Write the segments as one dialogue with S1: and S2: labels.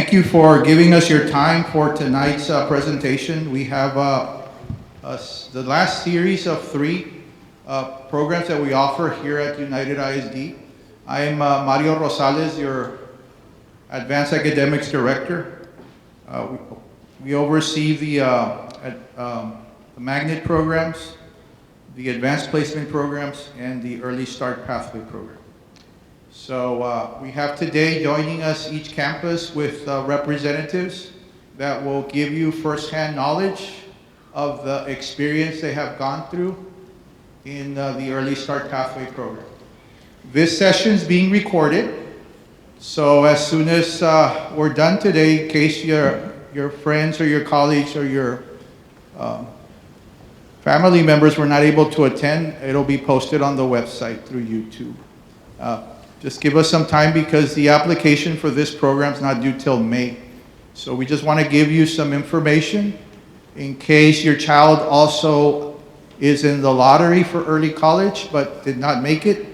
S1: thank you for giving us your time for tonight's presentation. We have the last series of three programs that we offer here at United ISD. I am Mario Rosales, your Advanced Academics Director. We oversee the magnet programs, the advanced placement programs, and the early start pathway program. So we have today joining us each campus with representatives that will give you firsthand knowledge of the experience they have gone through in the early start pathway program. This session is being recorded, so as soon as we're done today, in case your friends or your colleagues or your family members were not able to attend, it'll be posted on the website through YouTube. Just give us some time because the application for this program is not due till May. So we just want to give you some information in case your child also is in the lottery for early college but did not make it.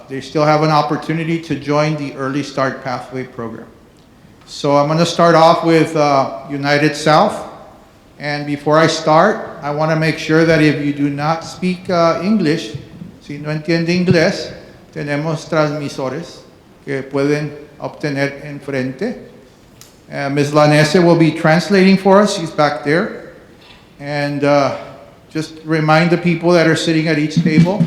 S1: They still have an opportunity to join the Early Start Pathway program. So I'm going to start off with United South. And before I start, I want to make sure that if you do not speak English, si no entiende inglés, tenemos transmisores que pueden obtener enfrente. Ms. Lanese will be translating for us. She's back there. And just remind the people that are sitting at each table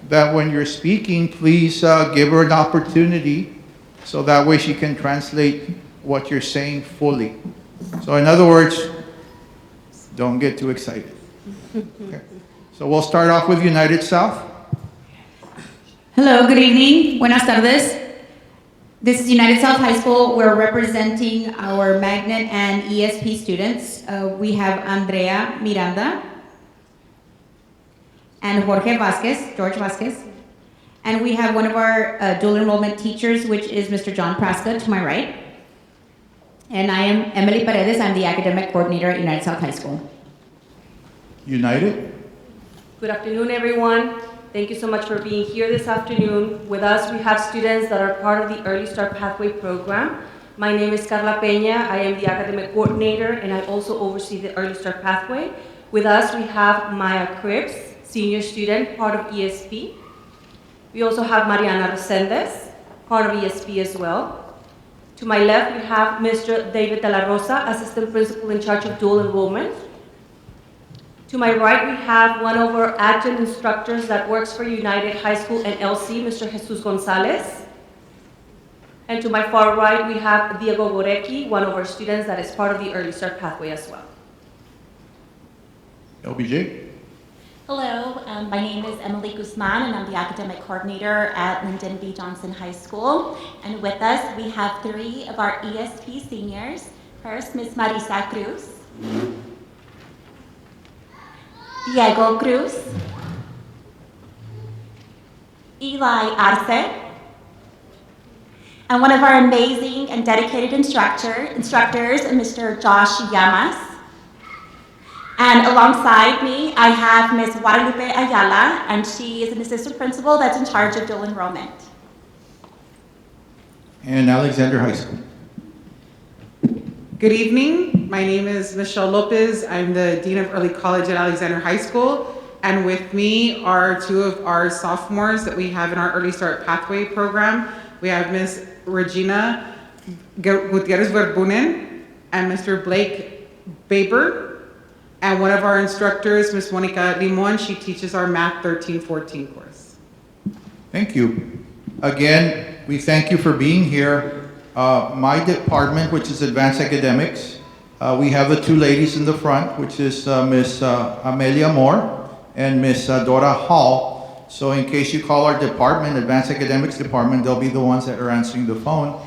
S1: that when you're speaking, please give her an opportunity so that way she can translate what you're saying fully. So in other words, don't get too excited. Okay. So we'll start off with United South.
S2: Hello, good evening. Buenas tardes. This is United South High School. We're representing our magnet and ESP students. We have Andrea Miranda and Jorge Vasquez, George Vasquez. And we have one of our dual enrollment teachers, which is Mr. John Praska to my right. And I am Emily Paredes. I'm the academic coordinator at United South High School.
S1: United.
S3: Good afternoon, everyone. Thank you so much for being here this afternoon. With us, we have students that are part of the Early Start Pathway program. My name is Carla Peña. I am the academic coordinator, and I also oversee the Early Start Pathway. With us, we have Maya Cripps, senior student, part of ESP. We also have Mariana Resendez, part of ESP as well. To my left, we have Mr. David De La Rosa, assistant principal in charge of dual enrollment. To my right, we have one of our adjunct instructors that works for United High School and LC, Mr. Jesus Gonzalez. And to my far right, we have Diego Gorecki, one of our students that is part of the Early Start Pathway as well.
S1: LBJ.
S4: Hello, my name is Emily Guzman, and I'm the academic coordinator at Lyndon B. Johnson High School. And with us, we have three of our ESP seniors. First, Ms. Marisa Cruz. Diego Cruz, Eli Arce, and one of our amazing and dedicated instructors, Mr. Josh Llamas. And alongside me, I have Ms. Guadalupe Ayala, and she is an assistant principal that's in charge of dual enrollment.
S1: And Alexander High School.
S5: Good evening. My name is Michelle Lopez. I'm the Dean of Early College at Alexander High School. And with me are two of our sophomores that we have in our Early Start Pathway program. We have Ms. Regina Gutierrez Verbunen and Mr. Blake Baber. And one of our instructors, Ms. Monica Limon, she teaches our Math 13-14 course.
S1: Thank you. Again, we thank you for being here. My department, which is Advanced Academics, we have the two ladies in the front, which is Ms. Amelia Moore and Ms. Dora Hall. So in case you call our department, Advanced Academics department, they'll be the ones that are answering the phone.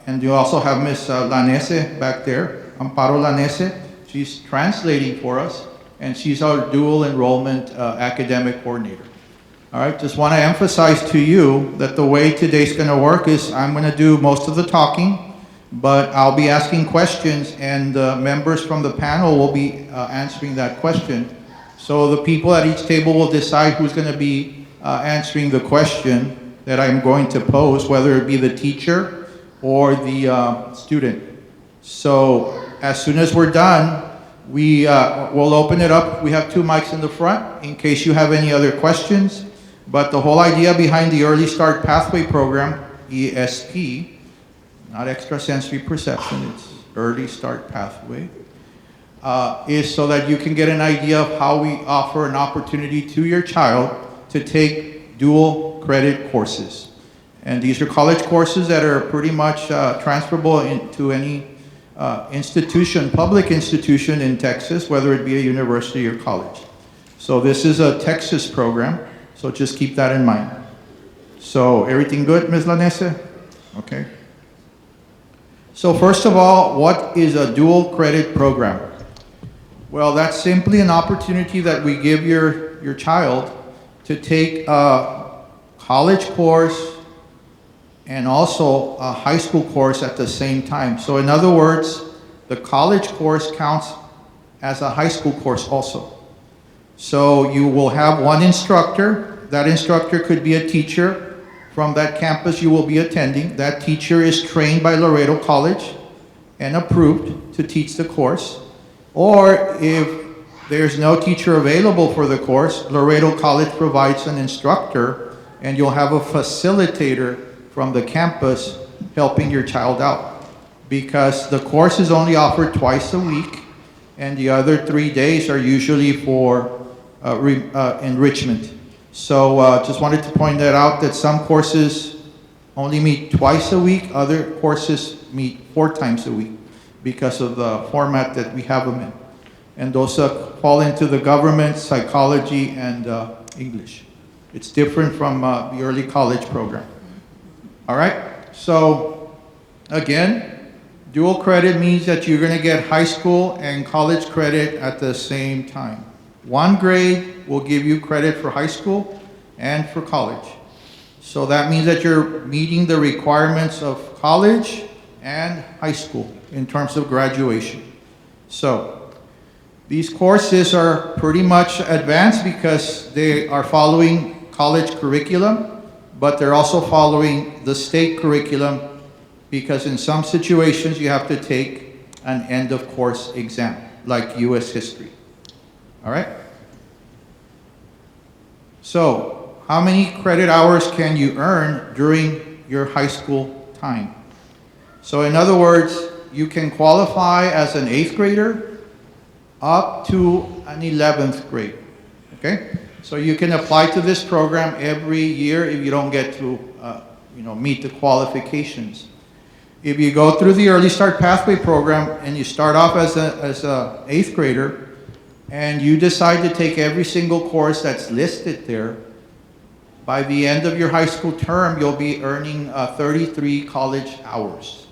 S1: And you also have Ms. Lanese back there, Amparo Lanese. She's translating for us, and she's our dual enrollment academic coordinator. All right, just want to emphasize to you that the way today's going to work is I'm going to do most of the talking, but I'll be asking questions, and members from the panel will be answering that question. So the people at each table will decide who's going to be answering the question that I'm going to pose, whether it be the teacher or the student. So as soon as we're done, we'll open it up. We have 2 mics in the front in case you have any other questions. But the whole idea behind the Early Start Pathway Program, ESP, not extrasensory perception, it's Early Start Pathway, is so that you can get an idea of how we offer an opportunity to your child to take dual credit courses. And these are college courses that are pretty much transferable into any institution, public institution in Texas, whether it be a university or college. So this is a Texas program, so just keep that in mind. So everything good, Ms. Lanese? Okay. So first of all, what is a dual credit program? Well, that's simply an opportunity that we give your child to take a college course and also a high school course at the same time. So in other words, the college course counts as a high school course also. So you will have one instructor. That instructor could be a teacher from that campus you will be attending. That teacher is trained by Laredo College and approved to teach the course. Or if there's no teacher available for the course, Laredo College provides an instructor, and you'll have a facilitator from the campus helping your child out. Because the course is only offered twice a week, and the other 3 days are usually for enrichment. So just wanted to point that out, that some courses only meet twice a week, other courses meet 4 times a week because of the format that we have them in. And those fall into the government, psychology, and English. It's different from the early college program. All right, so again, dual credit means that you're gonna get high school and college credit at the same time. 1 grade will give you credit for high school and for college. So that means that you're meeting the requirements of college and high school in terms of graduation. So these courses are pretty much advanced because they are following college curriculum, but they're also following the state curriculum because in some situations you have to take an end of course exam, like US history. All right? So, how many credit hours can you earn during your high school time? So in other words, you can qualify as an 8th grader up to an 11th grade, okay? So you can apply to this program every year if you don't get to meet the qualifications. If you go through the Early Start Pathway program and you start off as a 8th grader and you decide to take every single course that's listed there, by the end of your high school term, you'll be earning 33 college hours.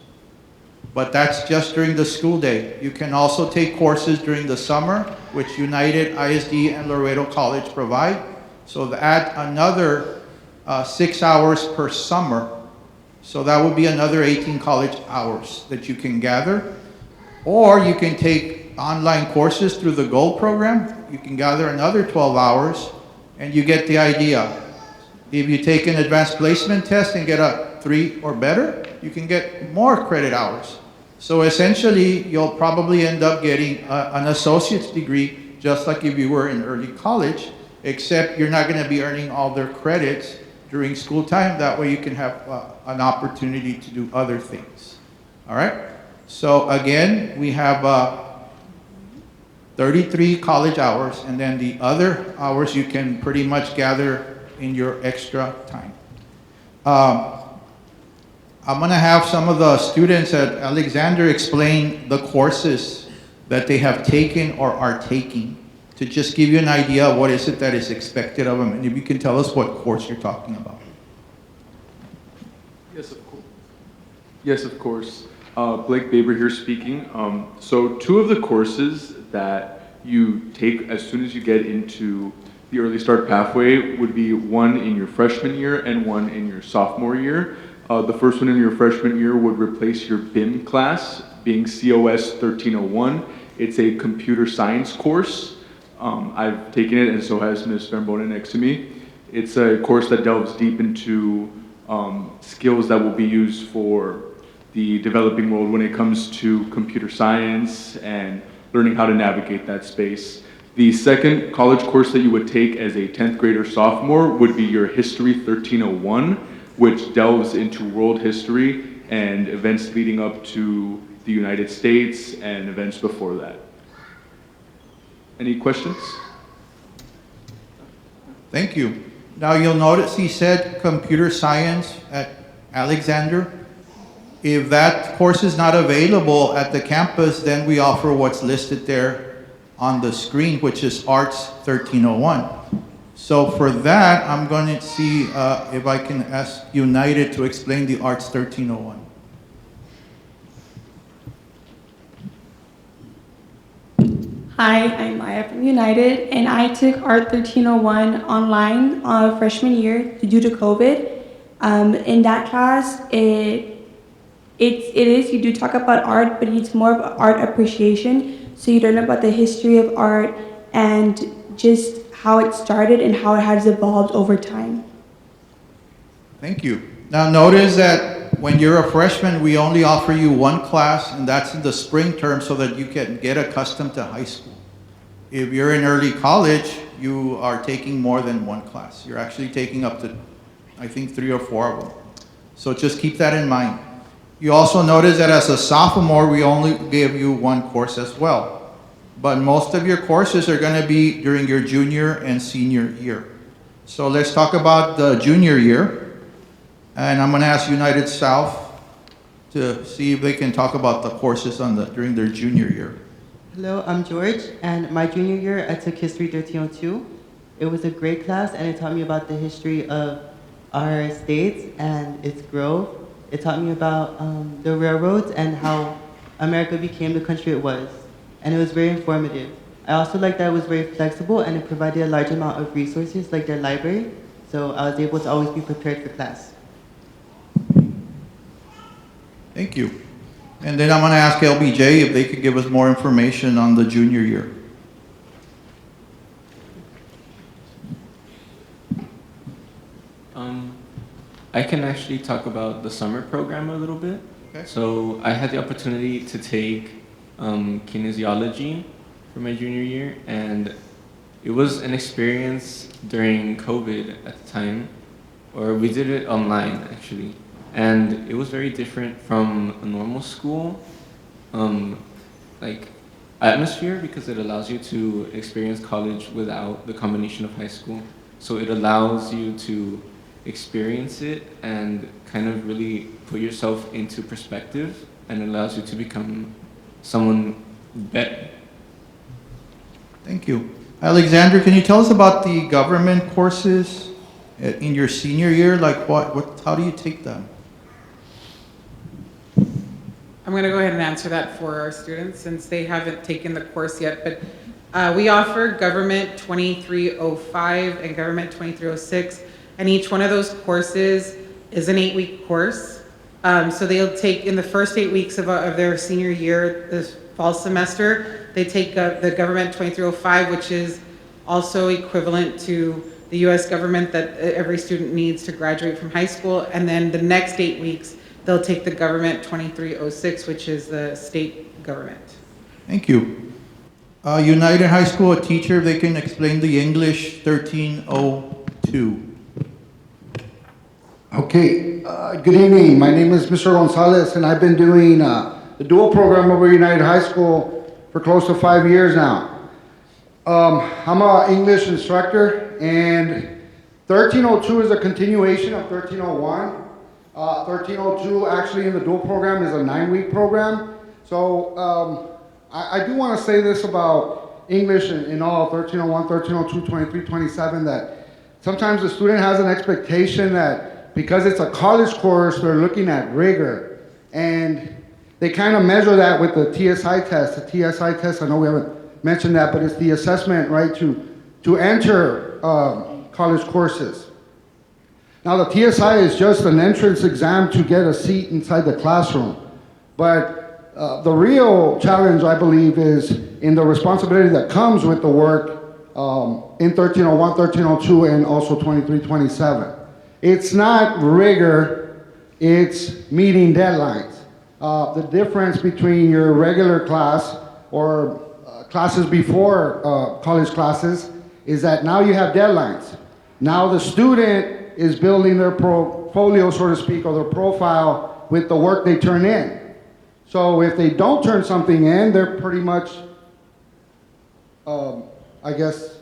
S1: But that's just during the school day. You can also take courses during the summer, which United, ISD, and Laredo College provide. So add another 6 hours per summer. So that would be another 18 college hours that you can gather. Or you can take online courses through the GOLD program. You can gather another 12 hours, and you get the idea. If you take an advanced placement test and get a 3 or better, you can get more credit hours. So essentially, you'll probably end up getting an associate's degree, just like if you were in early college, except you're not going to be earning all their credits during school time. That way you can have an opportunity to do other things. All right? So again, we have 33 college hours, and then the other hours you can pretty much gather in your extra time. I'm going to have some of the students at Alexander explain the courses that they have taken or are taking to just give you an idea of what is it that is expected of them, and if you can tell us what course you're talking about.
S6: Yes, of course. Yes, of course. Blake Baber here speaking. So 2 of the courses that you take as soon as you get into the Early Start Pathway would be one in your freshman year and one in your sophomore year. The first one in your freshman year would replace your BIM class, being COS 1301. It's a computer science course. I've taken it, and so has Ms. Vermbona next to me. It's a course that delves deep into skills that will be used for the developing world when it comes to computer science and learning how to navigate that space. The second college course that you would take as a 10th grade or sophomore would be your History 1301, which delves into world history and events leading up to the United States and events before that. Any questions?
S1: Thank you. Now you'll notice he said computer science at Alexander. If that course is not available at the campus, then we offer what's listed there on the screen, which is Arts 1301. So for that, I'm going to see if I can ask United to explain the Arts 1301.
S7: Hi, I'm Maya from United, and I took Art 1301 online freshman year due to COVID. In that class, you do talk about art, but it's more of art appreciation. So you learn about the history of art and just how it started and how it has evolved over time.
S1: Thank you. Now notice that when you're a freshman, we only offer you one class, and that's in the spring term so that you can get accustomed to high school. If you're in early college, you are taking more than one class. You're actually taking up to, I think, 3 or 4 of them. So just keep that in mind. You also notice that as a sophomore, we only give you one course as well. But most of your courses are going to be during your junior and senior year. So let's talk about the junior year. And I'm going to ask United South to see if they can talk about the courses during their junior year.
S8: Hello, I'm George, and my junior year I took History 1302. It was a great class, and it taught me about the history of our states and its growth. It taught me about the railroads and how America became the country it was, and it was very informative. I also liked that it was very flexible, and it provided a large amount of resources like their library, so I was able to always be prepared for class.
S1: Thank you. And then I'm going to ask LBJ if they could give us more information on the junior year.
S9: I can actually talk about the summer program a little bit.
S1: Okay.
S9: So I had the opportunity to take kinesiology for my junior year, and it was an experience during COVID at the time, or we did it online actually. And it was very different from a normal school, like atmosphere, because it allows you to experience college without the combination of high school. So it allows you to experience it and kind of really put yourself into perspective, and allows you to become someone better.
S1: Thank you. Alexander, can you tell us about the government courses in your senior year? Like how do you take them?
S5: I'm going to go ahead and answer that for our students since they haven't taken the course yet. But we offer Government 2305 and Government 2306, and each one of those courses is an 8-week course. So they'll take, in the first 8 weeks of their senior year, this fall semester, they take the Government 2305, which is also equivalent to the U.S. government that every student needs to graduate from high school. And then the next 8 weeks, they'll take the Government 2306, which is the state government.
S1: Thank you. United High School, a teacher, they can explain the English 1302.
S10: Okay, good evening. My name is Mr. Gonzalez, and I've been doing the dual program over United High School for close to 5 years now. I'm an English instructor, and 1302 is a continuation of 1301. 1302 actually in the dual program is a 9-week program. So I do want to say this about English in all 1301, 1302, 23, 27, that sometimes the student has an expectation that because it's a college course, they're looking at rigor. And they kind of measure that with the TSI test. The TSI test, I know we haven't mentioned that, but it's the assessment, right, to enter college courses. Now, the TSI is just an entrance exam to get a seat inside the classroom. But the real challenge, I believe, is in the responsibility that comes with the work in 1301, 1302, and also 2327. It's not rigor, it's meeting deadlines. The difference between your regular class or classes before college classes is that now you have deadlines. Now the student is building their portfolio, so to speak, or their profile with the work they turn in. So if they don't turn something in, they're pretty much, I guess,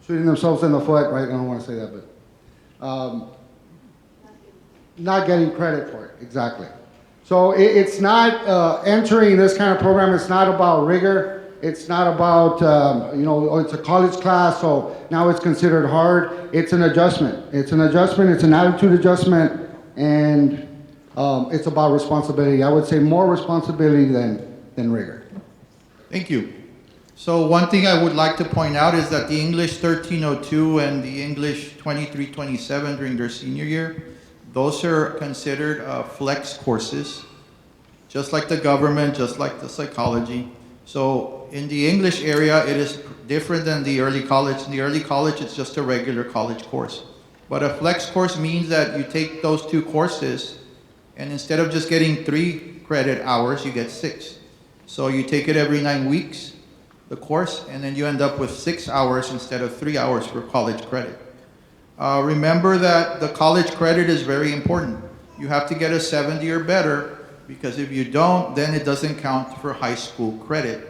S10: shooting themselves in the foot, right? I don't want to say that, but not getting credit for it, exactly. So it's not entering this kind of program. It's not about rigor. It's not about, it's a college class, so now it's considered hard. It's an adjustment. It's an adjustment. It's an attitude adjustment, and it's about responsibility. I would say more responsibility than rigor.
S1: Thank you. So one thing I would like to point out is that the English 1302 and the English 2327 during their senior year, those are considered flex courses, just like the government, just like the psychology. So in the English area, it is different than the early college. In the early college, it's just a regular college course. But a flex course means that you take those two courses, and instead of just getting 3 credit hours, you get 6. So you take it every 9 weeks, the course, and then you end up with 6 hours instead of 3 hours for college credit. Remember that the college credit is very important. You have to get a 70 or better, because if you don't, then it doesn't count for high school credit.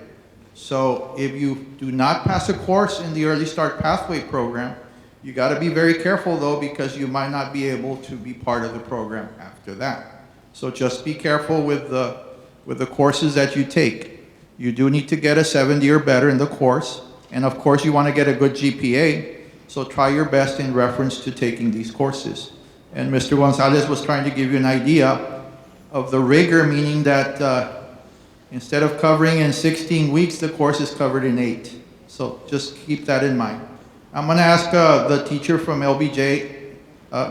S1: So if you do not pass a course in the Early Start Pathway program, you got to be very careful though, because you might not be able to be part of the program after that. So just be careful with the courses that you take. You do need to get a 70 or better in the course, and of course you want to get a good GPA, so try your best in reference to taking these courses. And Mr. Gonzalez was trying to give you an idea of the rigor, meaning that instead of covering in 16 weeks, the course is covered in 8. So just keep that in mind. I'm going to ask the teacher from LBJ,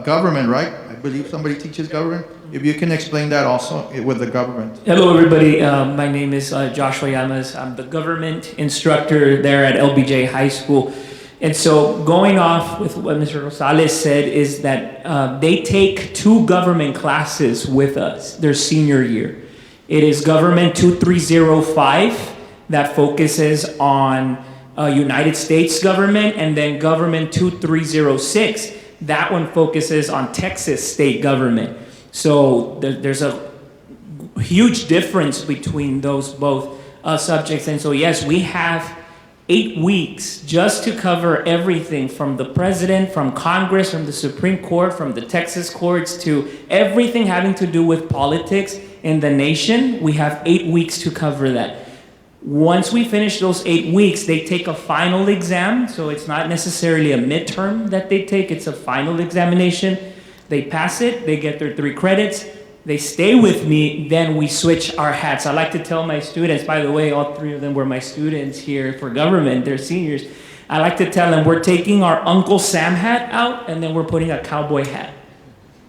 S1: government, right? I believe somebody teaches government. If you can explain that also with the government.
S11: Hello, everybody. My name is Joshua Llamas. I'm the government instructor there at LBJ High School. And so going off with what Mr. Rosales said is that they take 2 government classes with us their senior year. It is Government 2305 that focuses on United States government, and then Government 2306, that one focuses on Texas state government. So there's a huge difference between those both subjects. And so yes, we have 8 weeks just to cover everything from the president, from Congress, from the Supreme Court, from the Texas courts, to everything having to do with politics in the nation. We have 8 weeks to cover that. Once we finish those 8 weeks, they take a final exam. So it's not necessarily a midterm that they take, it's a final examination. They pass it, they get their 3 credits. They stay with me, then we switch our hats. I like to tell my students, by the way, all 3 of them were my students here for government, they're seniors. I like to tell them we're taking our Uncle Sam hat out and then we're putting a cowboy hat.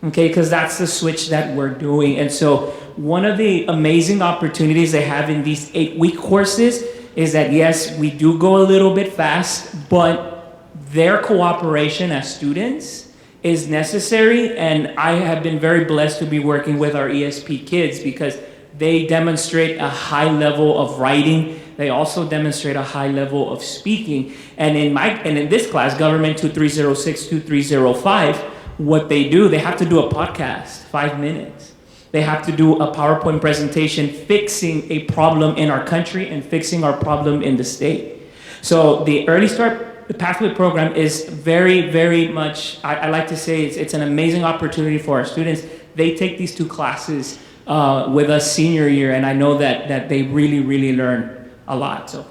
S11: Okay, because that's the switch that we're doing. And so one of the amazing opportunities they have in these 8-week courses is that yes, we do go a little bit fast, but their cooperation as students is necessary, and I have been very blessed to be working with our ESP kids because they demonstrate a high level of writing. They also demonstrate a high level of speaking. And in this class, Government 2306, 2305, what they do, they have to do a podcast, 5 minutes. They have to do a PowerPoint presentation fixing a problem in our country and fixing our problem in the state. So the Early Start Pathway program is very, very much, I like to say it's an amazing opportunity for our students. They take these 2 classes with us senior year, and I know that they really, really learn a lot. So,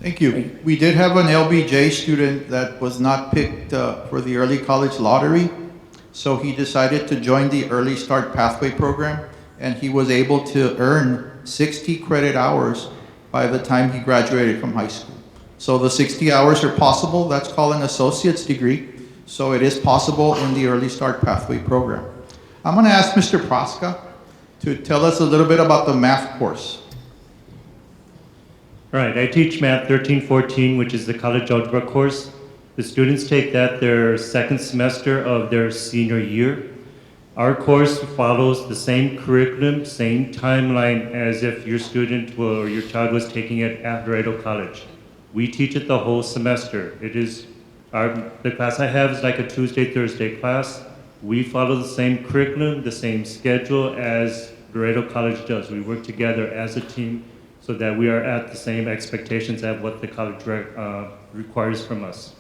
S1: Thank you. We did have an LBJ student that was not picked for the early college lottery, so he decided to join the Early Start Pathway program, and he was able to earn 60 credit hours by the time he graduated from high school. So the 60 hours are possible. That's called an associate's degree. So it is possible in the Early Start Pathway program. I'm going to ask Mr. Praska to tell us a little bit about the math course.
S12: All right, I teach Math 1314, which is the college algebra course. The students take that their second semester of their senior year. Our course follows the same curriculum, same timeline as if your student or your child was taking it at Laredo College. We teach it the whole semester. The class I have is like a Tuesday, Thursday class. We follow the same curriculum, the same schedule as Laredo College does. We work together as a team so that we are at the same expectations of what the college requires from us.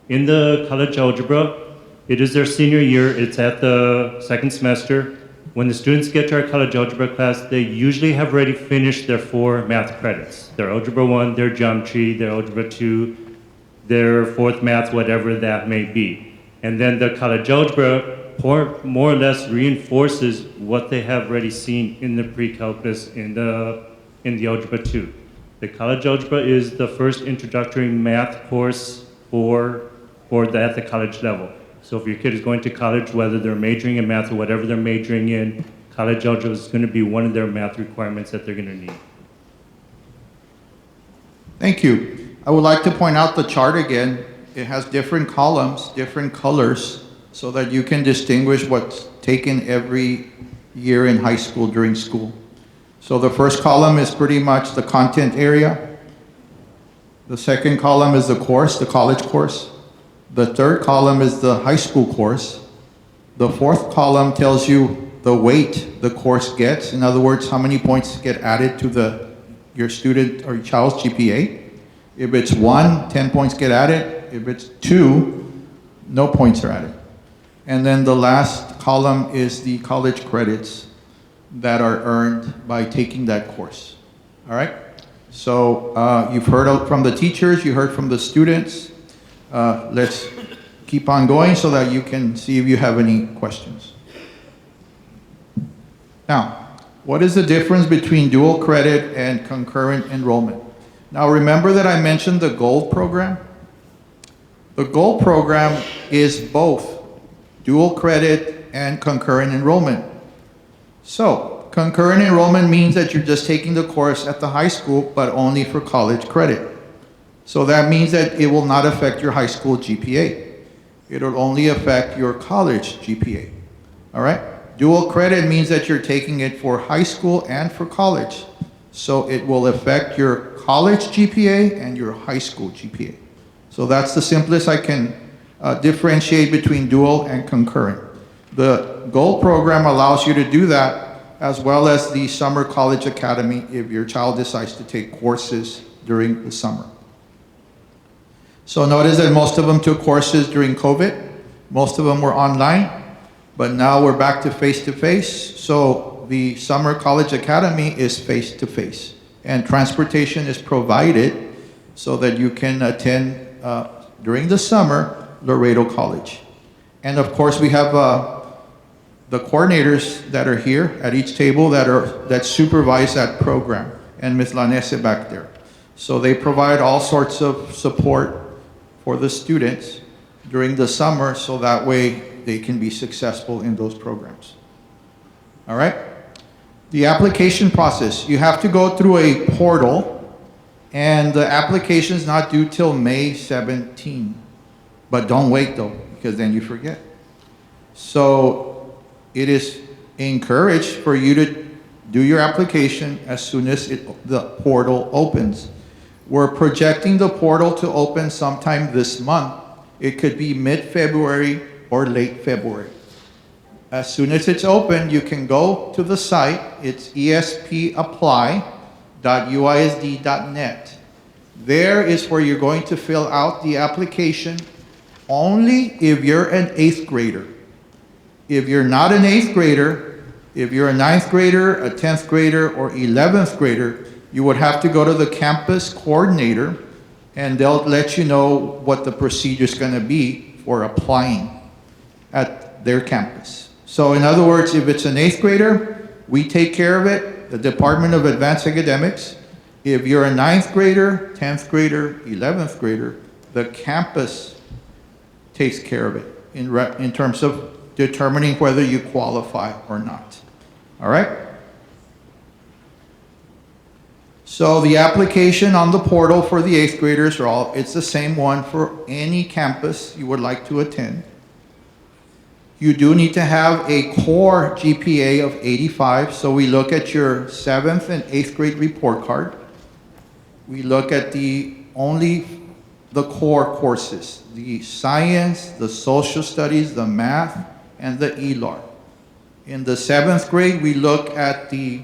S12: In the college algebra, it is their senior year. It's at the second semester. When the students get to our college algebra class, they usually have already finished their 4 math credits. Their algebra 1, their geometry, their algebra 2, their 4th math, whatever that may be. And then the college algebra more or less reinforces what they have already seen in the pre-calculus in the algebra 2. The college algebra is the first introductory math course at the college level. So if your kid is going to college, whether they're majoring in math or whatever they're majoring in, college algebra is going to be one of their math requirements that they're going to need.
S1: Thank you. I would like to point out the chart again. It has different columns, different colors, so that you can distinguish what's taken every year in high school during school. So the first column is pretty much the content area. The second column is the course, the college course. The third column is the high school course. The fourth column tells you the weight the course gets. In other words, how many points get added to your student or your child's GPA. If it's 1, 10 points get added. If it's 2, no points are added. And then the last column is the college credits that are earned by taking that course. All right? So you've heard from the teachers, you heard from the students. Let's keep on going so that you can see if you have any questions. Now, what is the difference between dual credit and concurrent enrollment? Now remember that I mentioned the GOLD program? The GOLD program is both dual credit and concurrent enrollment. So, concurrent enrollment means that you're just taking the course at the high school, but only for college credit. So that means that it will not affect your high school GPA. It'll only affect your college GPA. All right? Dual credit means that you're taking it for high school and for college. So it will affect your college GPA and your high school GPA. So that's the simplest I can differentiate between dual and concurrent. The GOLD program allows you to do that, as well as the Summer College Academy if your child decides to take courses during the summer. So notice that most of them took courses during COVID. Most of them were online, but now we're back to face-to-face. So the Summer College Academy is face-to-face, and transportation is provided so that you can attend during the summer Laredo College. And of course, we have the coordinators that are here at each table that supervise that program, and Ms. Lanese back there. So they provide all sorts of support for the students during the summer, so that way they can be successful in those programs. All right? The application process, you have to go through a portal, and the application is not due till May 17. But don't wait though, because then you forget. So it is encouraged for you to do your application as soon as the portal opens. We're projecting the portal to open sometime this month. It could be mid-February or late February. As soon as it's open, you can go to the site. It's espapply.uisd.net. There is where you're going to fill out the application only if you're an 8th grader. If you're not an 8th grader, if you're a 9th grader, a 10th grader, or 11th grader, you would have to go to the campus coordinator, and they'll let you know what the procedure is going to be for applying at their campus. So in other words, if it's an 8th grader, we take care of it, the Department of Advanced Academics. If you're a 9th grader, 10th grader, 11th grader, the campus takes care of it in terms of determining whether you qualify or not. All right? So the application on the portal for the 8th graders it's the same one for any campus you would like to attend. You do need to have a core GPA of 85, so we look at your 7th and 8th grade report card. We look at only the core courses, the science, the social studies, the math, and the ELAR. In the 7th grade, we look at the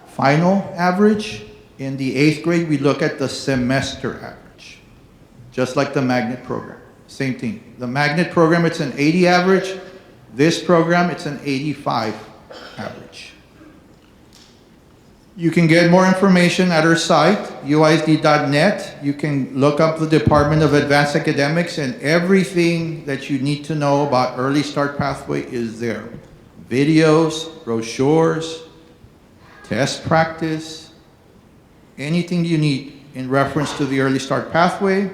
S1: final average. In the 8th grade, we look at the semester average, just like the magnet program. Same thing. The magnet program, it's an 80 average. This program, it's an 85 average. You can get more information at our site, uisd.net. You can look up the Department of Advanced Academics, and everything that you need to know about Early Start Pathway is there. Videos, brochures, test practice, anything you need in reference to the Early Start Pathway,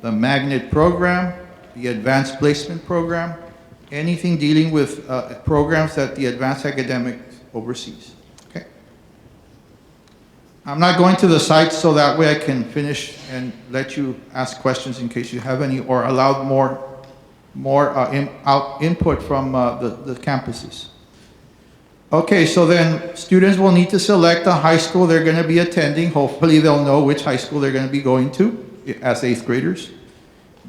S1: the magnet program, the advanced placement program, anything dealing with programs that the Advanced Academics oversees. Okay? I'm not going to the site so that way I can finish and let you ask questions in case you have any, or allow more input from the campuses. Okay, so then students will need to select a high school they're going to be attending. Hopefully they'll know which high school they're going to be going to as 8th graders.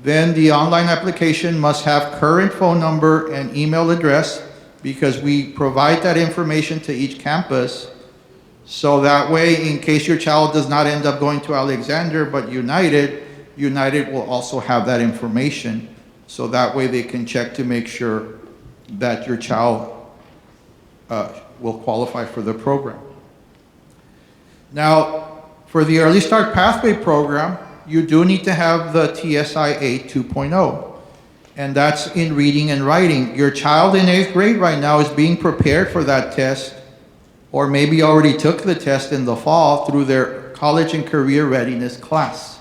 S1: Then the online application must have current phone number and email address, because we provide that information to each campus. So that way, in case your child does not end up going to Alexander but United will also have that information. So that way they can check to make sure that your child will qualify for the program. Now, for the Early Start Pathway program, you do need to have the TSIA 2.0, and that's in reading and writing. Your child in 8th grade right now is being prepared for that test, or maybe already took the test in the fall through their college and career readiness class.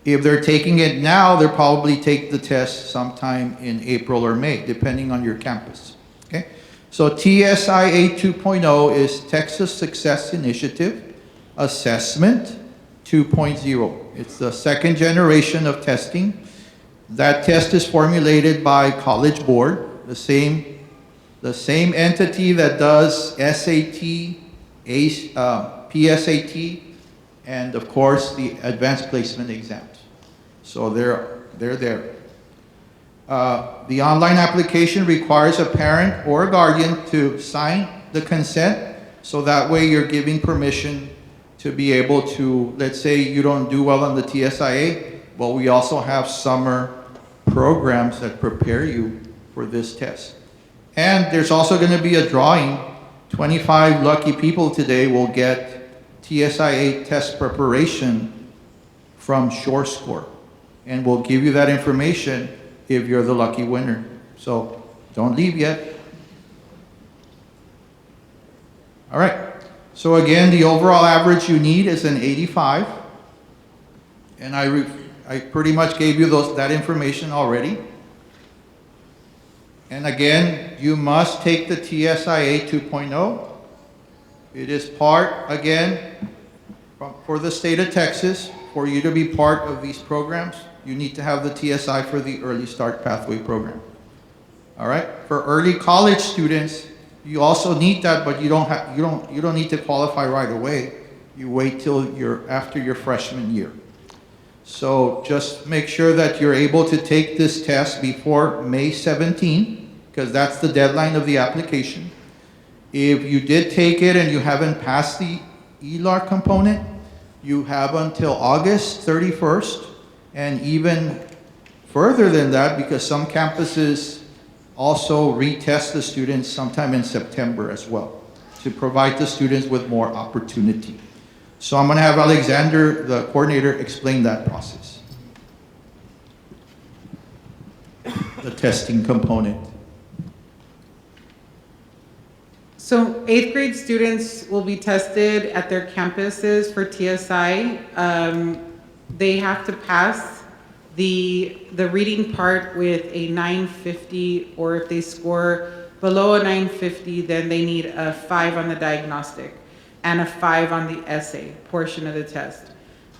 S1: If they're taking it now, they'll probably take the test sometime in April or May, depending on your campus. Okay? So TSIA 2.0 is Texas Success Initiative Assessment 2.0. It's the second generation of testing. That test is formulated by College Board, the same entity that does SAT, PSAT, and of course the advanced placement exams. So they're there. The online application requires a parent or a guardian to sign the consent, so that way you're giving permission to be able to, let's say you don't do well on the TSIA, but we also have summer programs that prepare you for this test. And there's also going to be a drawing. 25 lucky people today will get TSIA test preparation from SureScore, and we'll give you that information if you're the lucky winner. So don't leave yet. All right. So again, the overall average you need is an 85. And I pretty much gave you that information already. And again, you must take the TSIA 2.0. It is part, again, for the state of Texas. For you to be part of these programs, you need to have the TSI for the Early Start Pathway program. All right? For early college students, you also need that, but you don't need to qualify right away. You wait till after your freshman year. So just make sure that you're able to take this test before May 17, because that's the deadline of the application. If you did take it and you haven't passed the ELAR component, you have until August 31st, and even further than that, because some campuses also retest the students sometime in September as well, to provide the students with more opportunity. So I'm going to have Alexander, the coordinator, explain that process. The testing component.
S5: So 8th grade students will be tested at their campuses for TSI. They have to pass the reading part with a 950, or if they score below a 950, then they need a 5 on the diagnostic and a 5 on the essay portion of the test.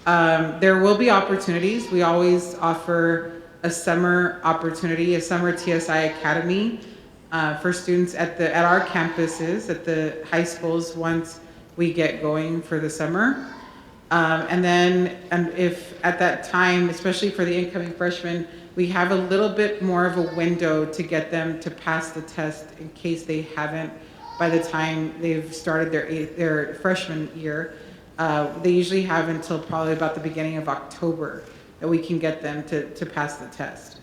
S5: There will be opportunities. We always offer a summer opportunity, a summer TSI Academy. for students at our campuses, at the high schools, once we get going for the summer. And if at that time, especially for the incoming freshmen, we have a little bit more of a window to get them to pass the test in case they haven't by the time they've started their freshman year. They usually have until probably about the beginning of October that we can get them to pass the test.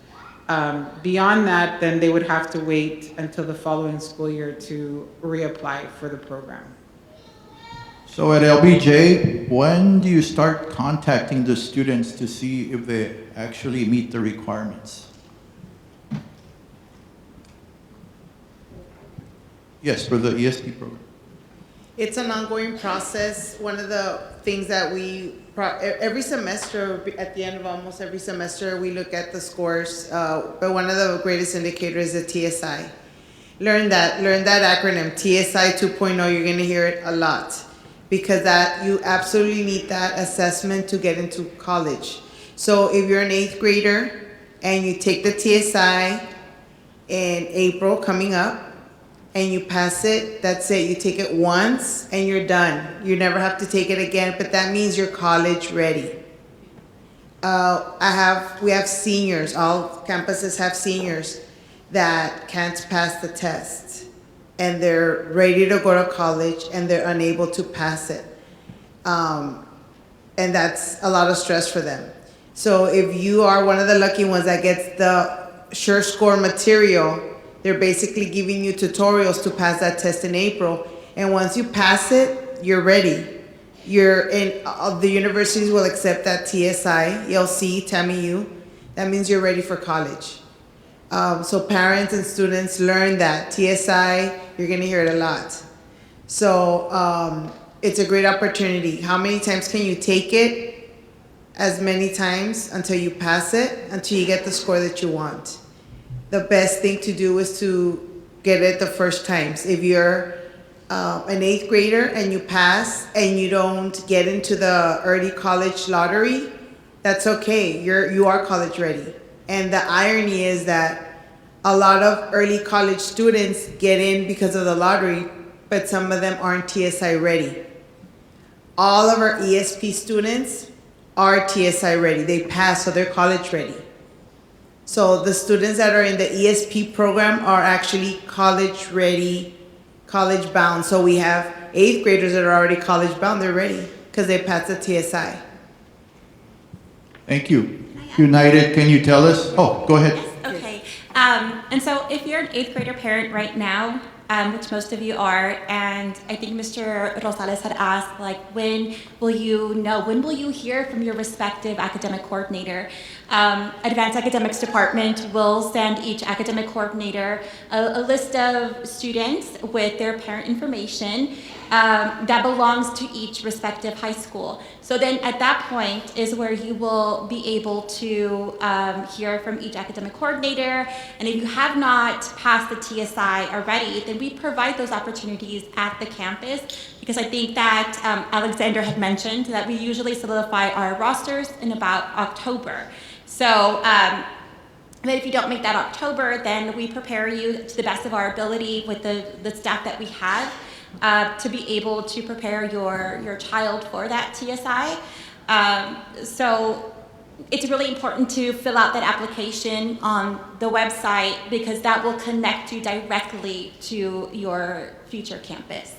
S5: Beyond that, then they would have to wait until the following school year to reapply for the program.
S1: So at LBJ, when do you start contacting the students to see if they actually meet the requirements? Yes, for the ESP program.
S13: It's an ongoing process. One of the things that every semester, at the end of almost every semester, we look at the scores. But one of the greatest indicators is the TSI. Learn that acronym, TSI 2.0. You're going to hear it a lot, because that you absolutely need that assessment to get into college. So if you're an 8th grader and you take the TSI in April coming up and you pass it, that's it. You take it once and you're done. You never have to take it again, but that means you're college ready. We have seniors, all campuses have seniors that can't pass the test, and they're ready to go to college and they're unable to pass it. And that's a lot of stress for them. So if you are one of the lucky ones that gets the Sure Score material, they're basically giving you tutorials to pass that test in April. And once you pass it, you're ready. The universities will accept that TSI, ELC, TAMIU. That means you're ready for college. So parents and students learn that TSI, you're gonna hear it a lot. So it's a great opportunity. How many times can you take it? As many times until you pass it, until you get the score that you want. The best thing to do is to get it the first times. If you're an 8th grader and you pass and you don't get into the early college lottery, that's okay. You are college ready. And the irony is that a lot of early college students get in because of the lottery, but some of them aren't TSI ready. All of our ESP students are TSI ready. They pass, so they're college ready. So the students that are in the ESP program are actually college ready, college bound. So we have 8th graders that are already college bound. They're ready because they passed the TSI.
S1: Thank you. United, can you tell us? Oh, go ahead.
S4: Yes, okay. And so if you're an 8th grader parent right now, which most of you are, and I think Mr. Rosales had asked, like, when will you hear from your respective academic coordinator? Advanced Academics Department will send each academic coordinator a list of students with their parent information that belongs to each respective high school. So then at that point is where you will be able to hear from each academic coordinator. And if you have not passed the TSI already, then we provide those opportunities at the campus, because I think that Alexander had mentioned that we usually solidify our rosters in about October. So but if you don't make that October, then we prepare you to the best of our ability with the staff that we have to be able to prepare your child for that TSI. So it's really important to fill out that application on the website, because that will connect you directly to your future campus.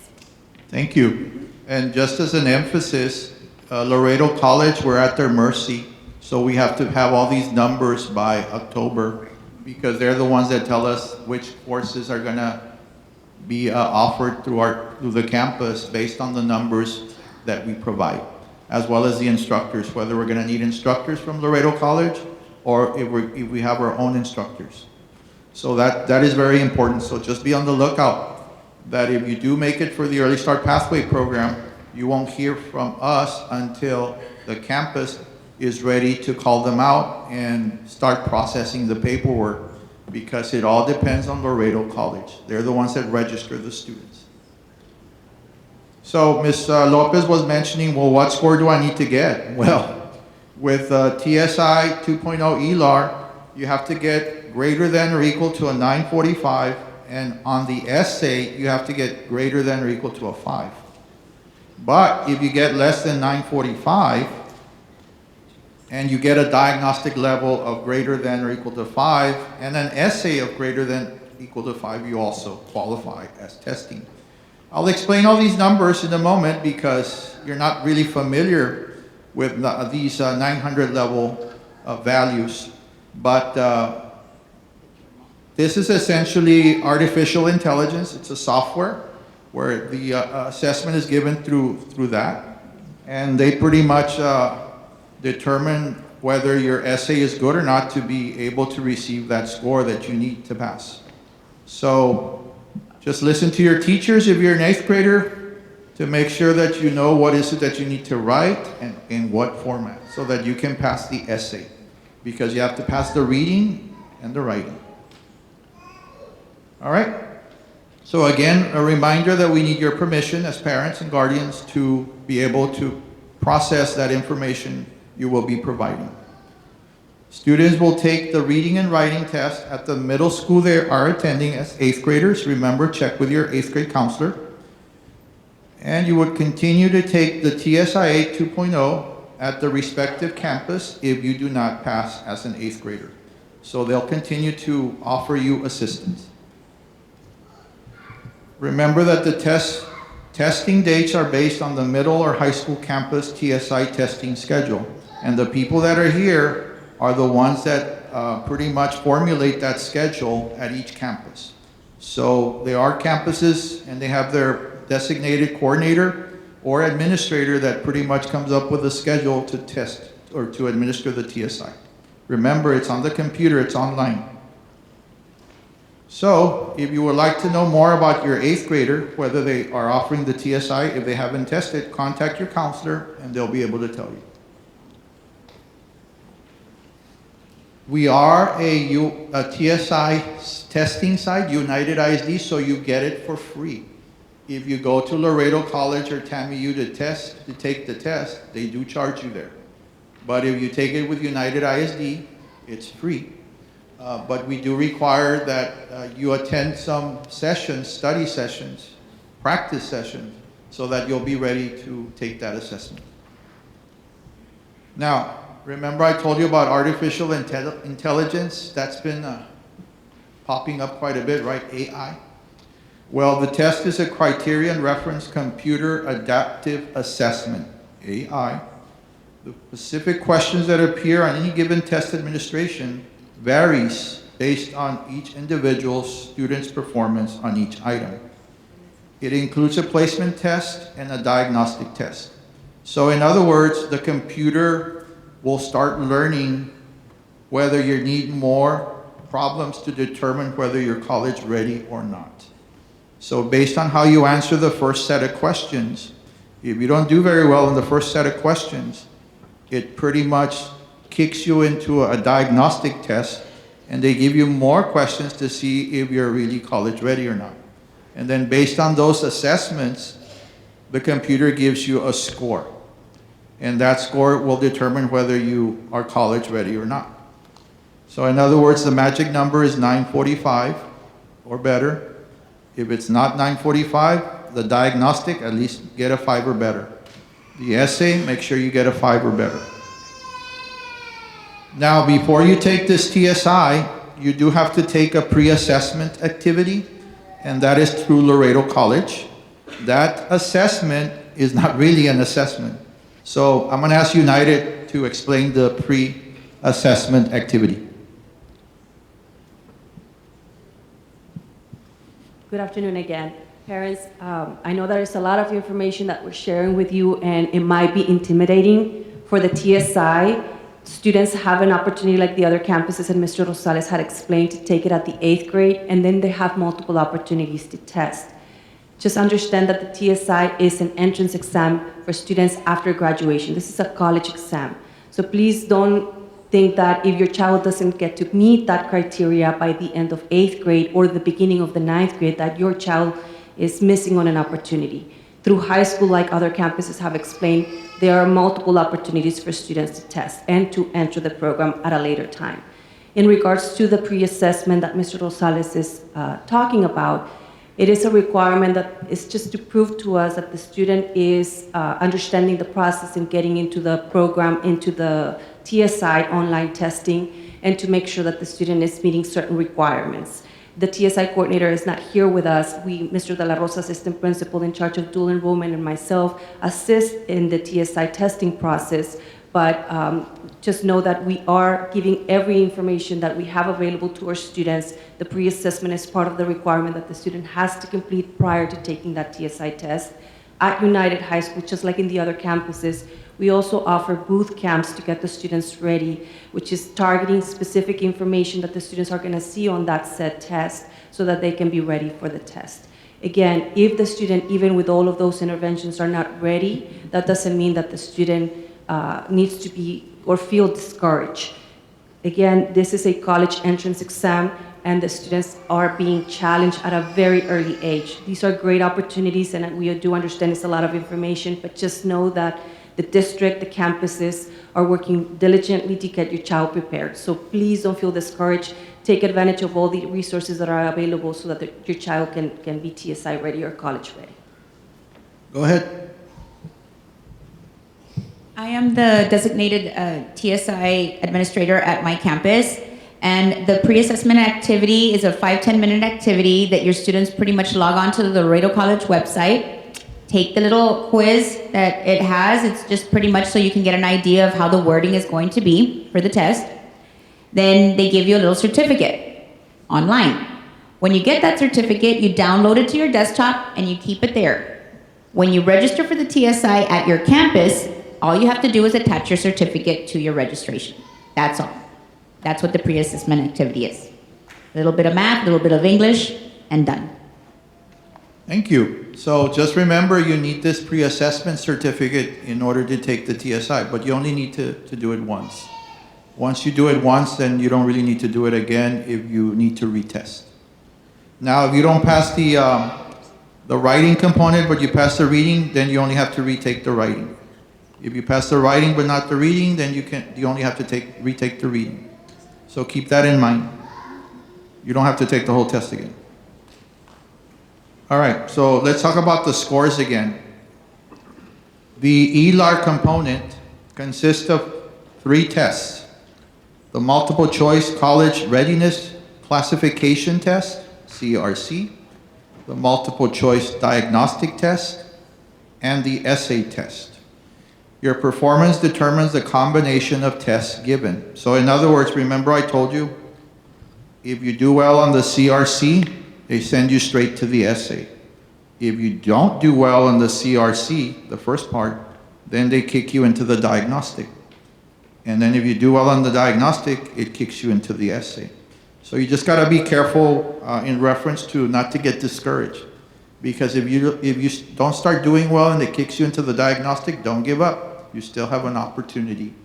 S1: Thank you. And just as an emphasis, Laredo College, we're at their mercy. So we have to have all these numbers by October, because they're the ones that tell us which courses are gonna be offered through the campus based on the numbers that we provide, as well as the instructors, whether we're gonna need instructors from Laredo College or if we have our own instructors. So that is very important. So just be on the lookout that if you do make it for the Early Start Pathway program, you won't hear from us until the campus is ready to call them out and start processing the paperwork, because it all depends on Laredo College. They're the ones that register the students. So Ms. Lopez was mentioning, well, what score do I need to get? Well, with TSI 2.0 ELAR, you have to get greater than or equal to a 945 And on the essay, you have to get greater than or equal to a 5. But if you get less than 945, and you get a diagnostic level of greater than or equal to 5, and an essay of greater than equal to 5, you also qualify as testing. I'll explain all these numbers in a moment because you're not really familiar with these 900 level values. But this is essentially artificial intelligence. It's a software where the assessment is given through that. And they pretty much determine whether your essay is good or not to be able to receive that score that you need to pass. So just listen to your teachers if you're an 8th grader to make sure that you know what is it that you need to write and in what format so that you can pass the essay, because you have to pass the reading and the writing. All right? So again, a reminder that we need your permission as parents and guardians to be able to process that information you will be providing. Students will take the reading and writing test at the middle school they are attending as 8th graders. Remember, check with your 8th grade counselor. And you would continue to take the TSIA 2.0 at the respective campus if you do not pass as an 8th grader. So they'll continue to offer you assistance. Remember that the testing dates are based on the middle or high school campus TSI testing schedule. And the people that are here are the ones that pretty much formulate that schedule at each campus. So there are campuses and they have their designated coordinator or administrator that pretty much comes up with a schedule to test or to administer the TSI. Remember, it's on the computer, it's online. So if you would like to know more about your 8th grader, whether they are offering the TSI, if they haven't tested, contact your counselor and they'll be able to tell you. We are a TSI testing site, United ISD, so you get it for free. If you go to Laredo College or TAMU to take the test, they do charge you there. But if you take it with United ISD, it's free. But we do require that you attend some sessions, study sessions, practice sessions, so that you'll be ready to take that assessment. Now, remember I told you about artificial intelligence? That's been popping up quite a bit, right? AI. Well, the test is a criterion reference computer adaptive assessment, AI. The specific questions that appear on any given test administration varies based on each individual student's performance on each item. It includes a placement test and a diagnostic test. So in other words, the computer will start learning whether you need more problems to determine whether you're college ready or not. So based on how you answer the first set of questions, if you don't do very well in the first set of questions, it pretty much kicks you into a diagnostic test, and they give you more questions to see if you're really college ready or not. And then based on those assessments, the computer gives you a score. And that score will determine whether you are college ready or not. So in other words, the magic number is 945 or better. If it's not 945, the diagnostic, at least get a 5 or better. The essay, make sure you get a 5 or better. Now, before you take this TSI, you do have to take a pre-assessment activity, and that is through Laredo College. That assessment is not really an assessment. So I'm going to ask United to explain the pre-assessment activity.
S3: Good afternoon again. Parents, I know there is a lot of information that we're sharing with you, and it might be intimidating for the TSI. Students have an opportunity, like the other campuses and Mr. Rosales had explained, to take it at the 8th grade, and then they have multiple opportunities to test. Just understand that the TSI is an entrance exam for students after graduation. This is a college exam. So please don't think that if your child doesn't get to meet that criteria by the end of 8th grade or the beginning of the 9th grade, that your child is missing on an opportunity. Through high school, like other campuses have explained, there are multiple opportunities for students to test and to enter the program at a later time. In regards to the pre-assessment that Mr. Rosales is talking about, it is a requirement that is just to prove to us that the student is understanding the process and getting into the program, into the TSI online testing, and to make sure that the student is meeting certain requirements. The TSI coordinator is not here with us. Mr. De La Rosa, assistant principal in charge of dual enrollment, and myself assist in the TSI testing process. But just know that we are giving every information that we have available to our students. The pre-assessment is part of the requirement that the student has to complete prior to taking that TSI test. At United High School, just like in the other campuses, we also offer booth camps to get the students ready, which is targeting specific information that the students are going to see on that said test so that they can be ready for the test. Again, if the student, even with all of those interventions, are not ready, that doesn't mean that the student needs to be or feel discouraged. Again, this is a college entrance exam, and the students are being challenged at a very early age. These are great opportunities, and we do understand it's a lot of information, but just know that the district, the campuses are working diligently to get your child prepared. So please don't feel discouraged. Take advantage of all the resources that are available so that your child can be TSI ready or college ready.
S1: Go ahead.
S2: I am the designated TSI administrator at my campus, and the pre-assessment activity is a 5-10 minute activity that your students pretty much log on to the Laredo College website, take the little quiz that it has. It's just pretty much so you can get an idea of how the wording is going to be for the test. Then they give you a little certificate online. When you get that certificate, you download it to your desktop and you keep it there. When you register for the TSI at your campus, all you have to do is attach your certificate to your registration. That's all. That's what the pre-assessment activity is. A little bit of math, a little bit of English, and done.
S1: Thank you. So just remember, you need this pre-assessment certificate in order to take the TSI, but you only need to do it once. Once you do it once, then you don't really need to do it again if you need to retest. Now, if you don't pass the writing component, but you pass the reading, then you only have to retake the writing. If you pass the writing but not the reading, then you only have to retake the reading. So keep that in mind. You don't have to take the whole test again. All right, so let's talk about the scores again. The ELAR component consists of 3 tests: the multiple choice college readiness classification test, CRC, the multiple choice diagnostic test, and the essay test. Your performance determines the combination of tests given. So in other words, remember I told you, if you do well on the CRC, they send you straight to the essay. If you don't do well on the CRC, the first part, then they kick you into the diagnostic. And then if you do well on the diagnostic, it kicks you into the essay. So you just gotta be careful in reference to not to get discouraged. Because if you don't start doing well and it kicks you into the diagnostic, don't give up. You still have an opportunity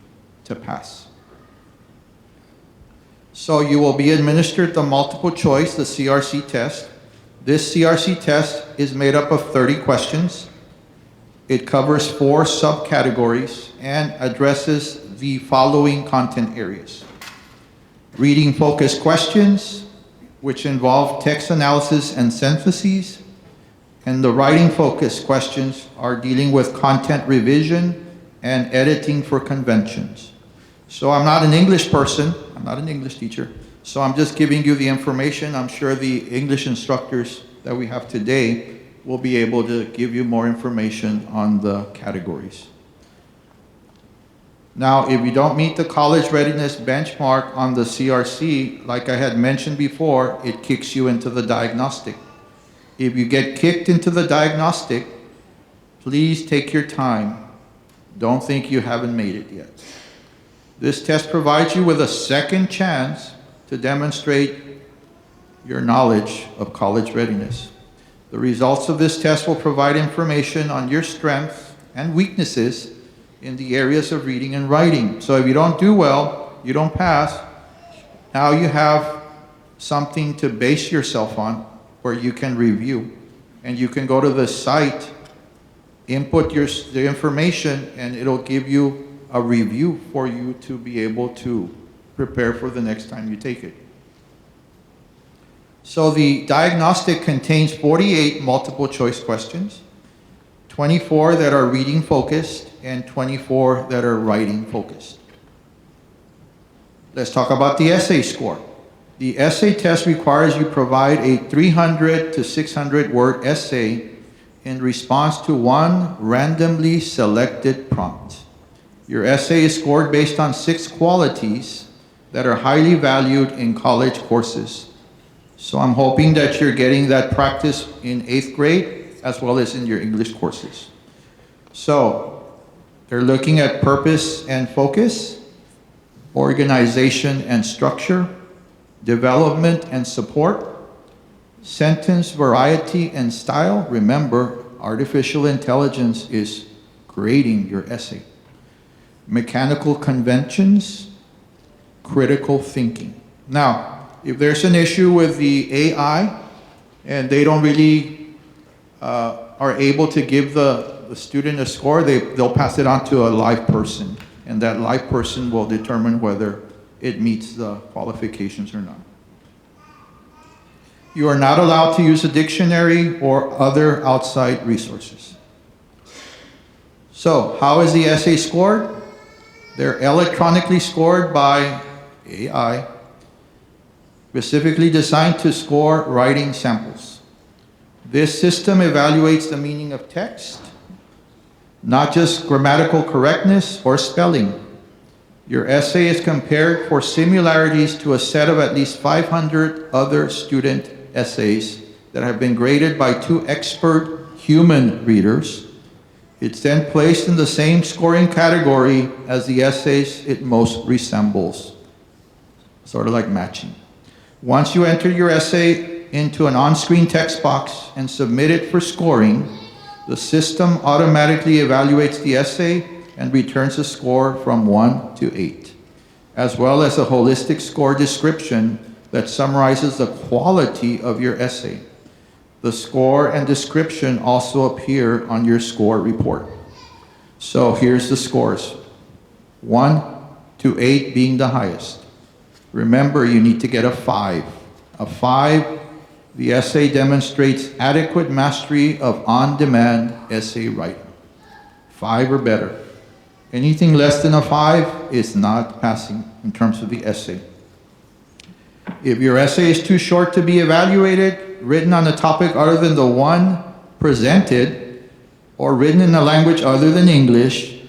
S1: to pass. So you will be administered the multiple choice, the CRC test. This CRC test is made up of 30 questions. It covers 4 subcategories and addresses the following content areas: reading focused questions, which involve text analysis and syntheses, and the writing focused questions are dealing with content revision and editing for conventions. So I'm not an English person, I'm not an English teacher, so I'm just giving you the information. I'm sure the English instructors that we have today will be able to give you more information on the categories. Now, if you don't meet the college readiness benchmark on the CRC, like I had mentioned before, it kicks you into the diagnostic. If you get kicked into the diagnostic, please take your time. Don't think you haven't made it yet. This test provides you with a second chance to demonstrate your knowledge of college readiness. The results of this test will provide information on your strengths and weaknesses in the areas of reading and writing. So if you don't do well, you don't pass, now you have something to base yourself on where you can review. And you can go to the site, input the information, and it'll give you a review for you to be able to prepare for the next time you take it. So the diagnostic contains 48 multiple choice questions, 24 that are reading focused, and 24 that are writing focused. Let's talk about the essay score. The essay test requires you provide a 300 to 600 word essay in response to one randomly selected prompt. Your essay is scored based on 6 qualities that are highly valued in college courses. So I'm hoping that you're getting that practice in 8th grade as well as in your English courses. So they're looking at purpose and focus, organization and structure, development and support, sentence variety and style. Remember, artificial intelligence is grading your essay. Mechanical conventions, critical thinking. Now, if there's an issue with the AI and they don't really are able to give the student a score, they'll pass it on to a live person, and that live person will determine whether it meets the qualifications or not. You are not allowed to use a dictionary or other outside resources. So, how is the essay scored? They're electronically scored by AI, specifically designed to score writing samples. This system evaluates the meaning of text, not just grammatical correctness or spelling. Your essay is compared for similarities to a set of at least 500 other student essays that have been graded by 2 expert human readers. It's then placed in the same scoring category as the essays it most resembles, sort of like matching. Once you enter your essay into an on-screen text box and submit it for scoring, the system automatically evaluates the essay and returns a score from 1 to 8, as well as a holistic score description that summarizes the quality of your essay. The score and description also appear on your score report. So here's the scores. 1 to 8 being the highest. Remember, you need to get a 5. A 5, the essay demonstrates adequate mastery of on-demand essay writing. 5 or better. Anything less than a 5 is not passing in terms of the essay. If your essay is too short to be evaluated, written on a topic other than the one presented, or written in a language other than English,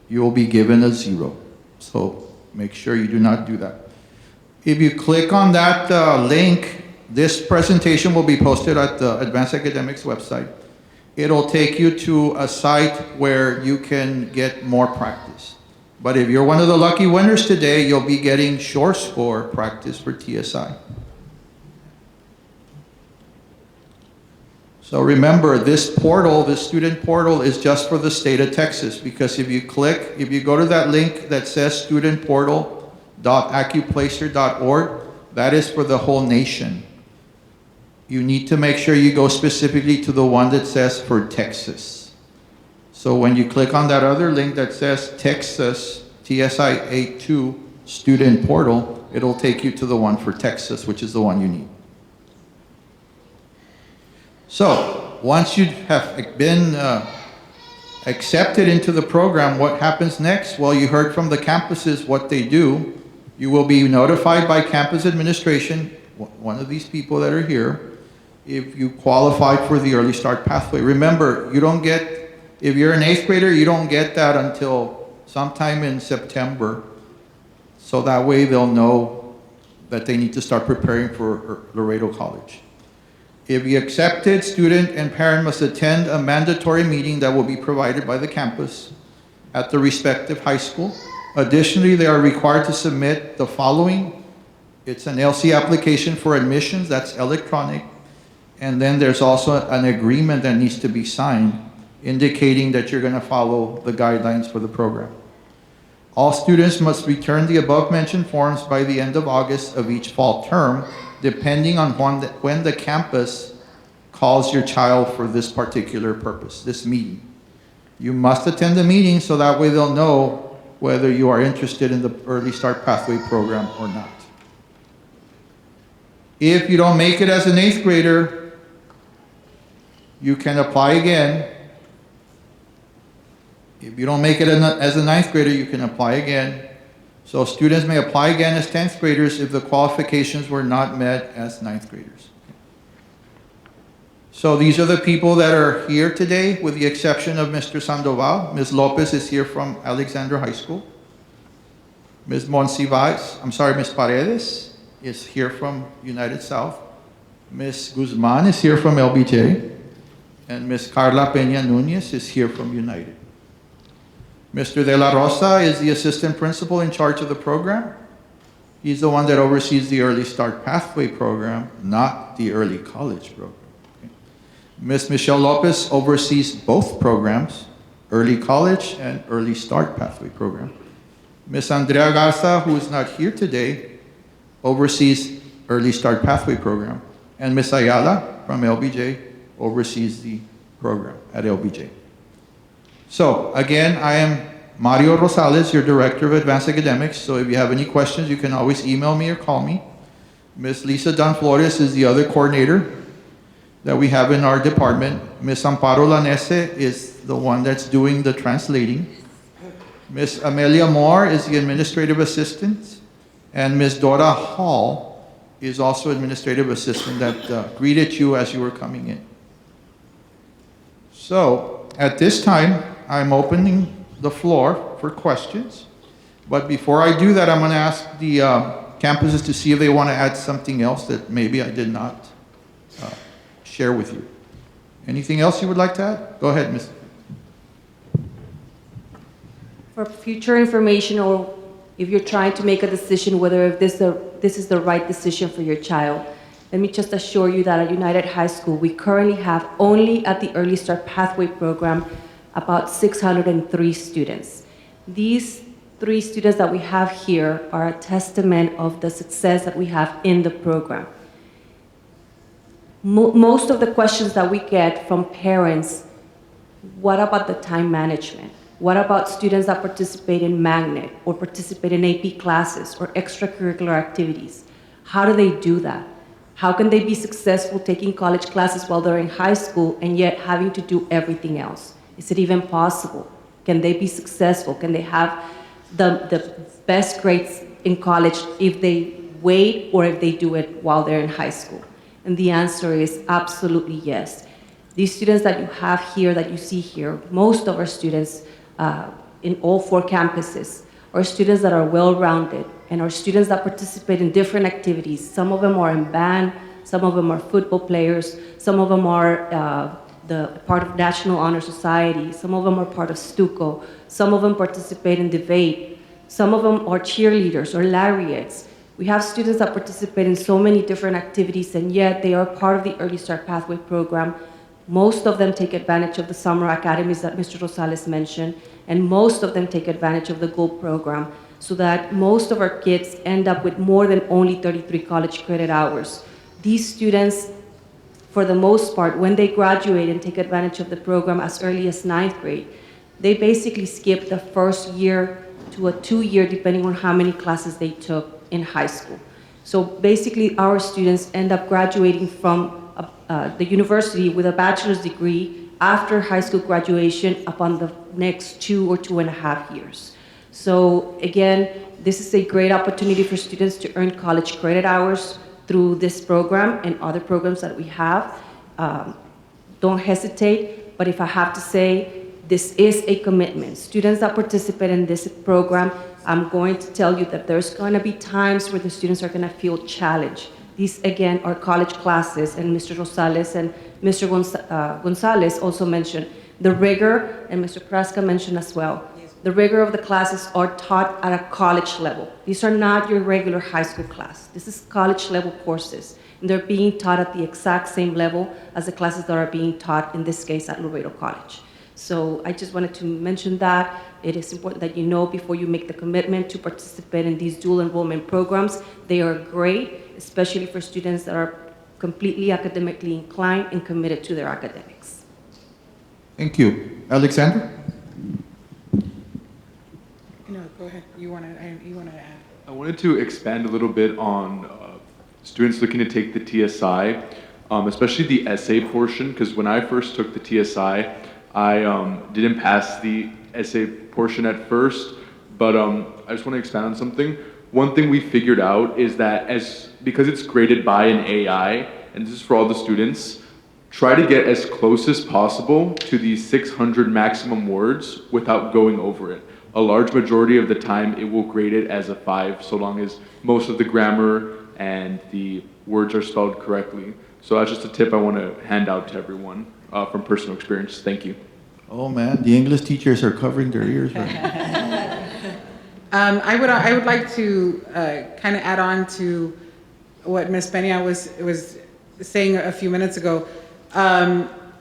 S1: you will be given a 0. So make sure you do not do that. If you click on that link, this presentation will be posted at the Advanced Academics website. It'll take you to a site where you can get more practice. But if you're one of the lucky winners today, you'll be getting short score practice for TSI. So remember, this portal, this student portal, is just for the state of Texas, because if you go to that link that says studentportal.accuplacer.org, that is for the whole nation. You need to make sure you go specifically to the one that says for Texas. So when you click on that other link that says Texas, TSI 82 student portal, it'll take you to the one for Texas, which is the one you need. So once you have been accepted into the program, what happens next? Well, you heard from the campuses what they do. You will be notified by campus administration, one of these people that are here, if you qualify for the early start pathway. Remember, you don't get, if you're an 8th grader, you don't get that until sometime in September. So that way they'll know that they need to start preparing for Laredo College. If you accepted, student and parent must attend a mandatory meeting that will be provided by the campus at the respective high school. Additionally, they are required to submit the following. It's an LC application for admissions, that's electronic. And then there's also an agreement that needs to be signed indicating that you're going to follow the guidelines for the program. All students must return the above mentioned forms by the end of August of each fall term, depending on when the campus calls your child for this particular purpose, this meeting. You must attend the meeting so that way they'll know whether you are interested in the Early Start Pathway program or not. If you don't make it as an 8th grader, you can apply again. If you don't make it as a 9th grader, you can apply again. So students may apply again as 10th graders if the qualifications were not met as 9th graders. So these are the people that are here today, with the exception of Mr. Sandoval. Ms. Lopez is here from Alexander High School. Ms. Ms. Paredes is here from United South. Ms. Guzman is here from LBJ. And Ms. Carla Peña Nunez is here from United. Mr. De La Rosa is the assistant principal in charge of the program. He's the one that oversees the Early Start Pathway program, not the Early College program. Okay. Ms. Michelle Lopez oversees both programs, Early College and Early Start Pathway program. Ms. Andrea Garza, who is not here today, oversees Early Start Pathway program. And Ms. Ayala from LBJ oversees the program at LBJ. So again, I am Mario Rosales, your Director of Advanced Academics. So if you have any questions, you can always email me or call me. Ms. Lisa Dunn Flores is the other coordinator that we have in our department. Ms. Amparo Lanese is the one that's doing the translating. Ms. Amelia Moore is the administrative assistant. And Ms. Dora Hall is also administrative assistant that greeted you as you were coming in. So at this time, I'm opening the floor for questions. But before I do that, I'm going to ask the campuses to see if they want to add something else that maybe I did not share with you. Anything else you would like to add? Go ahead, Ms.
S3: For future information, or if you're trying to make a decision whether if this is the right decision for your child, let me just assure you that at United High School, we currently have only at the Early Start Pathway program about 603 students. These 3 students that we have here are a testament of the success that we have in the program. Most of the questions that we get from parents, what about the time management? What about students that participate in Magnet or participate in AP classes or extracurricular activities? How do they do that? How can they be successful taking college classes while they're in high school and yet having to do everything else? Is it even possible? Can they be successful? Can they have the best grades in college if they wait or if they do it while they're in high school? And the answer is absolutely yes. These students that you have here, that you see here, most of our students in all 4 campuses are students that are well-rounded and are students that participate in different activities. Some of them are in band, some of them are football players, some of them are part of National Honor Society, some of them are part of Stuco, some of them participate in debate, some of them are cheerleaders or laureates. We have students that participate in so many different activities, and yet they are part of the Early Start Pathway program. Most of them take advantage of the summer academies that Mr. Rosales mentioned, and most of them take advantage of the GOLD program, so that most of our kids end up with more than only 33 college credit hours. These students, for the most part, when they graduate and take advantage of the program as early as 9th grade, they basically skip the first year to a 2-year, depending on how many classes they took in high school. So basically, our students end up graduating from the university with a bachelor's degree after high school graduation upon the next 2 or 2.5 years. So again, this is a great opportunity for students to earn college credit hours through this program and other programs that we have. Don't hesitate, but if I have to say, this is a commitment. Students that participate in this program, I'm going to tell you that there's going to be times where the students are going to feel challenged. These, again, are college classes, and Mr. Rosales and Mr. Gonzalez also mentioned the rigor, and Mr. Praska mentioned as well. The rigor of the classes are taught at a college level. These are not your regular high school class. This is college level courses, and they're being taught at the exact same level as the classes that are being taught, in this case, at Laredo College. So I just wanted to mention that. It is important that you know before you make the commitment to participate in these dual enrollment programs. They are great, especially for students that are completely academically inclined and committed to their academics.
S1: Thank you. Alexander?
S5: No, go ahead. You want to add?
S6: I wanted to expand a little bit on students looking to take the TSI, especially the essay portion, because when I first took the TSI, I didn't pass the essay portion at first, but I just want to expand on something. One thing we figured out is that because it's graded by an AI, and this is for all the students, try to get as close as possible to the 600 maximum words without going over it. A large majority of the time, it will grade it as a 5, so long as most of the grammar and the words are spelled correctly. So that's just a tip I want to hand out to everyone from personal experience. Thank you.
S1: Oh man, the English teachers are covering their ears right now.
S5: I would like to kind of add on to what Ms. Peña was saying a few minutes ago.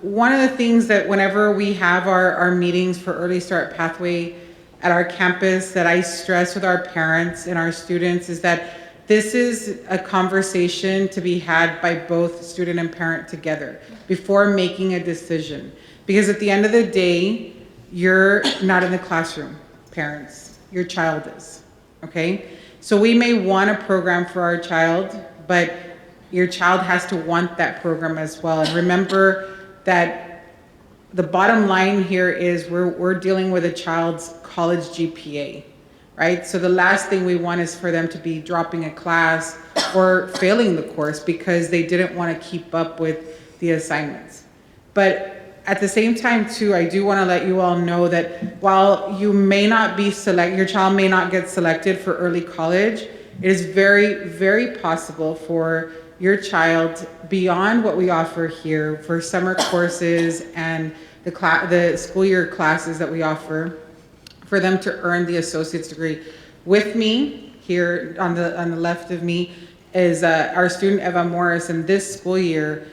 S5: One of the things that whenever we have our meetings for Early Start Pathway at our campus that I stress with our parents and our students is that this is a conversation to be had by both student and parent together before making a decision. Because at the end of the day, you're not in the classroom, parents. Your child is, okay? So we may want a program for our child, but your child has to want that program as well. And remember that the bottom line here is we're dealing with a child's college GPA, right? So the last thing we want is for them to be dropping a class or failing the course because they didn't want to keep up with the assignments. But at the same time too, I do want to let you all know that while you may not be your child may not get selected for early college, it is very, very possible for your child, beyond what we offer here for summer courses and the school year classes that we offer, for them to earn the associate's degree. With me here on the left of me is our student Eva Morris, and this school year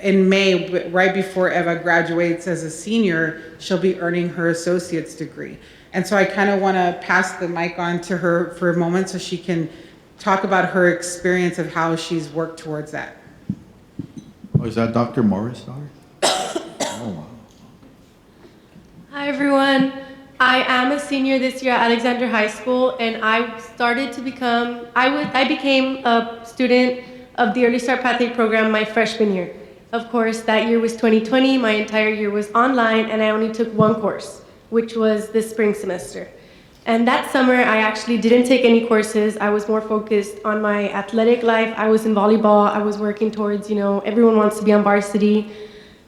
S5: in May, right before Eva graduates as a senior, she'll be earning her associate's degree. And so I kind of want to pass the mic on to her for a moment so she can talk about her experience of how she's worked towards that.
S1: Oh, is that Dr. Morris' daughter? Oh, wow.
S14: Hi, everyone. I am a senior this year at Alexander High School, and I became a student of the Early Start Pathway program my freshman year. Of course, that year was 2020. My entire year was online, and I only took one course, which was the spring semester. And that summer, I actually didn't take any courses. I was more focused on my athletic life. I was in volleyball. I was working towards, everyone wants to be on varsity,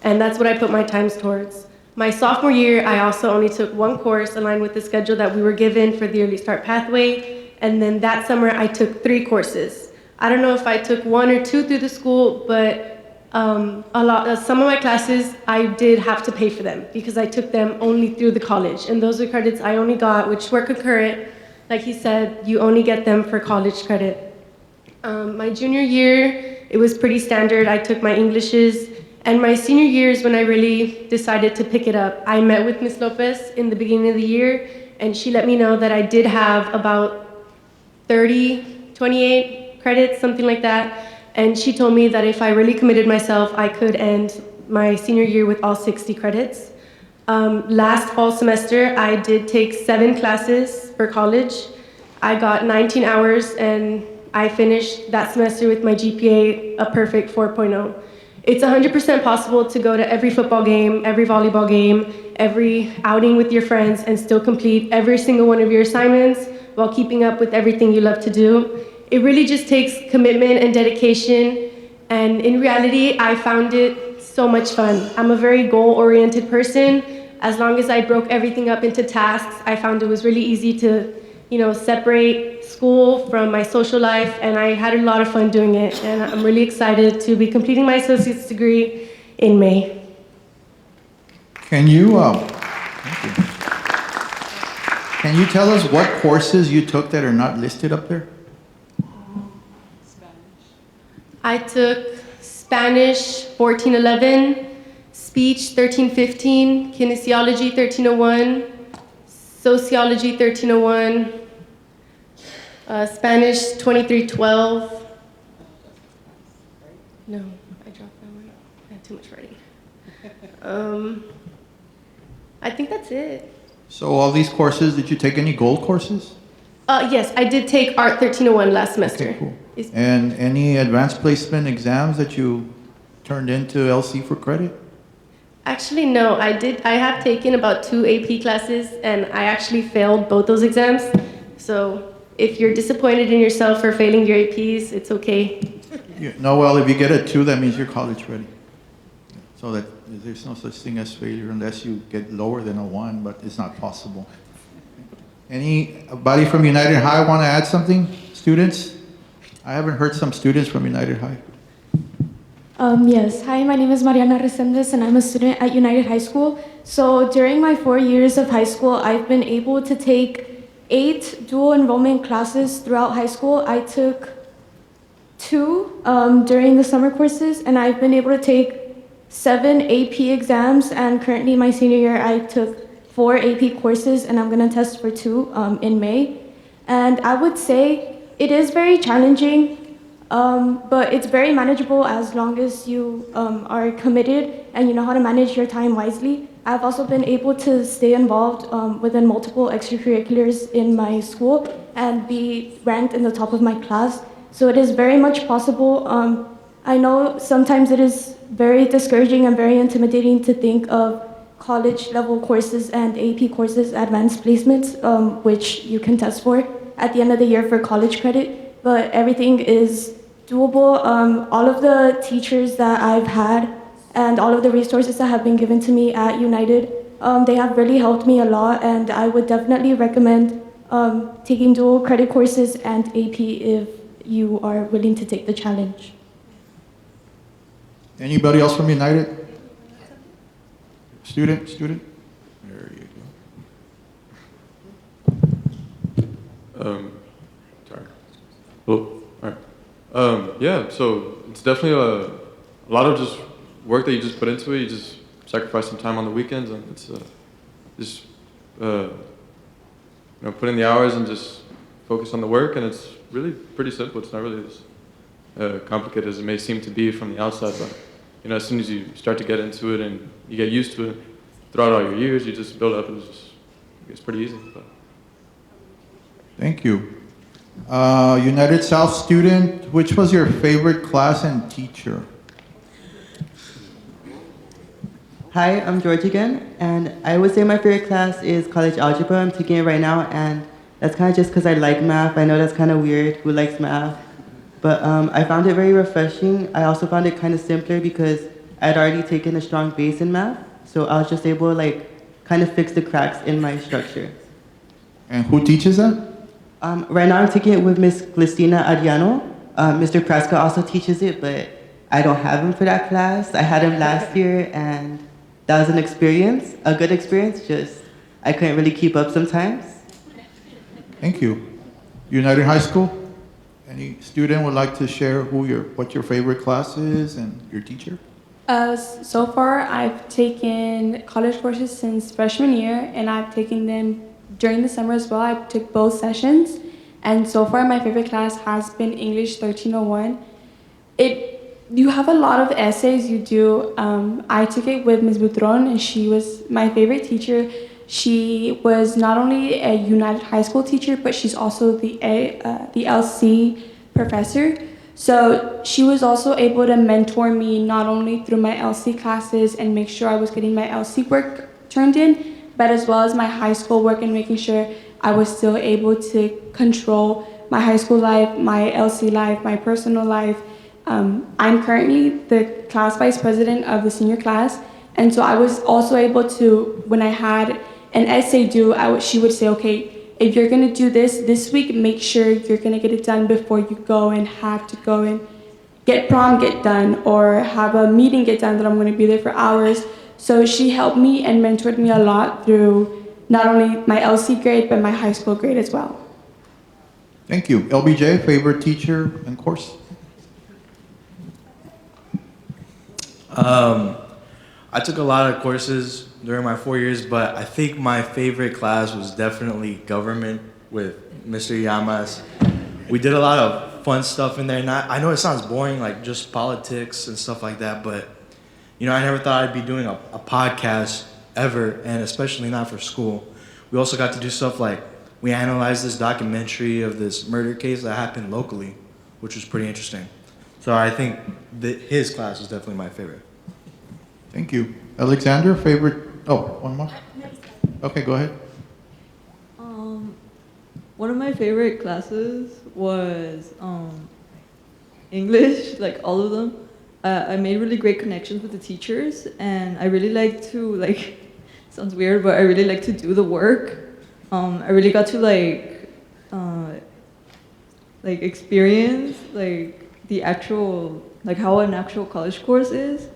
S14: and that's what I put my times towards. My sophomore year, I also only took one course aligned with the schedule that we were given for the Early Start Pathway, and then that summer, I took 3 courses. I don't know if I took 1 or 2 through the school, but some of my classes, I did have to pay for them because I took them only through the college. And those are credits I only got, which were concurrent. Like he said, you only get them for college credit. My junior year, it was pretty standard. I took my Englishes. And my senior year is when I really decided to pick it up. I met with Ms. Lopez in the beginning of the year, and she let me know that I did have about 28 credits, something like that. And she told me that if I really committed myself, I could end my senior year with all 60 credits. Last fall semester, I did take 7 classes for college. I got 19 hours, and I finished that semester with my GPA a perfect 4.0. It's 100% possible to go to every football game, every volleyball game, every outing with your friends, and still complete every single one of your assignments while keeping up with everything you love to do. It really just takes commitment and dedication, and in reality, I found it so much fun. I'm a very goal-oriented person. As long as I broke everything up into tasks, I found it was really easy to, separate school from my social life, and I had a lot of fun doing it, and I'm really excited to be completing my associate's degree in May.
S1: Can you tell us what courses you took that are not listed up there?
S14: I took Spanish 1411, Speech 1315, Kinesiology 1301, Sociology 1301, Spanish 2312. No, I dropped that one. I had too much writing. I think that's it.
S1: So all these courses, did you take any gold courses?
S14: Yes, I did take Art 1301 last semester.
S1: Okay, cool.
S14: Is-
S1: And any advanced placement exams that you turned into LC for credit?
S14: Actually, no, I did. I have taken about 2 AP classes, and I actually failed both those exams. So if you're disappointed in yourself for failing your APs, it's okay.
S1: No, well, if you get a 2, that means you're college ready. So that there's no such thing as failure unless you get lower than a 1, but it's not possible. Anybody from United High want to add something? Students? I haven't heard some students from United High.
S7: Yes, hi, my name is Mariana Resendes and I'm a student at United High School. So during my 4 years of high school, I've been able to take 8 dual enrollment classes throughout high school. I took 2 during the summer courses, and I've been able to take 7 AP exams, and currently my senior year I took 4 AP courses, and I'm gonna test for 2 in May. And I would say it is very challenging, but it's very manageable as long as you are committed and you know how to manage your time wisely. I've also been able to stay involved within multiple extracurriculars in my school and be ranked in the top of my class. So it is very much possible. I know sometimes it is very discouraging and very intimidating to think of college level courses and AP courses, advanced placements, which you can test for at the end of the year for college credit, but everything is doable. All of the teachers that I've had and all of the resources that have been given to me at United, they have really helped me a lot, and I would definitely recommend taking dual credit courses and AP if you are willing to take the challenge.
S1: Anybody else from United? Student? There you
S15: go. Sorry. Oh, all right. Yeah, so it's definitely a lot of just work that you just put into it. You just sacrifice some time on the weekends, and it's just put in the hours and just focus on the work, and it's really pretty simple. It's not really as complicated as it may seem to be from the outside, but as soon as you start to get into it and you get used to it, throughout all your years, you just build up, and it's pretty easy. But.
S1: Thank you. United South student, which was your favorite class and teacher?
S8: Hi, I'm George again, and I would say my favorite class is college algebra. I'm taking it right now, and that's kind of just because I like math. I know that's kind of weird, who likes math? But I found it very refreshing. I also found it kind of simpler because I'd already taken a strong base in math, so I was just able to kind of fix the cracks in my structure.
S1: And who teaches that?
S8: Right now I'm taking it with Miss Cristina Ariano. Mr. Praska also teaches it, but I don't have him for that class. I had him last year, and that was an experience, a good experience, just I couldn't really keep up sometimes.
S1: Thank you. United High School? Any student would like to share what your favorite class is and your teacher?
S7: So far, I've taken college courses since freshman year, and I've taken them during the summer as well. I took both sessions, and so far my favorite class has been English 1301. You have a lot of essays you do. I took it with Ms. Butron, and she was my favorite teacher. She was not only a United High School teacher, but she's also the LC professor. So she was also able to mentor me not only through my LC classes and make sure I was getting my LC work turned in, but as well as my high school work and making sure I was still able to control my high school life, my LC life, my personal life. I'm currently the class vice president of the senior class, and so I was also able to, when I had an essay due, she would say, okay, if you're gonna do this week, make sure you're gonna get it done before you go and have to go and get prom get done or have a meeting get done that I'm gonna be there for hours. So she helped me and mentored me a lot through not only my LC grade, but my high school grade as well.
S1: Thank you. LBJ, favorite teacher and course?
S16: I took a lot of courses during my 4 years, but I think my favorite class was definitely government with Mr. Llamas. We did a lot of fun stuff in there. And I know it sounds boring, like just politics and stuff like that, but I never thought I'd be doing a podcast ever, and especially not for school. We also got to do stuff like we analyzed this documentary of this murder case that happened locally, which was pretty interesting. So I think that his class was definitely my favorite.
S1: Thank you. Alexander, favorite? Oh, one more? Okay, go ahead.
S17: One of my favorite classes was English, like all of them. I made really great connections with the teachers, and I really like to, like, sounds weird, but I really like to do the work. I really got to experience the actual, how an actual college course is,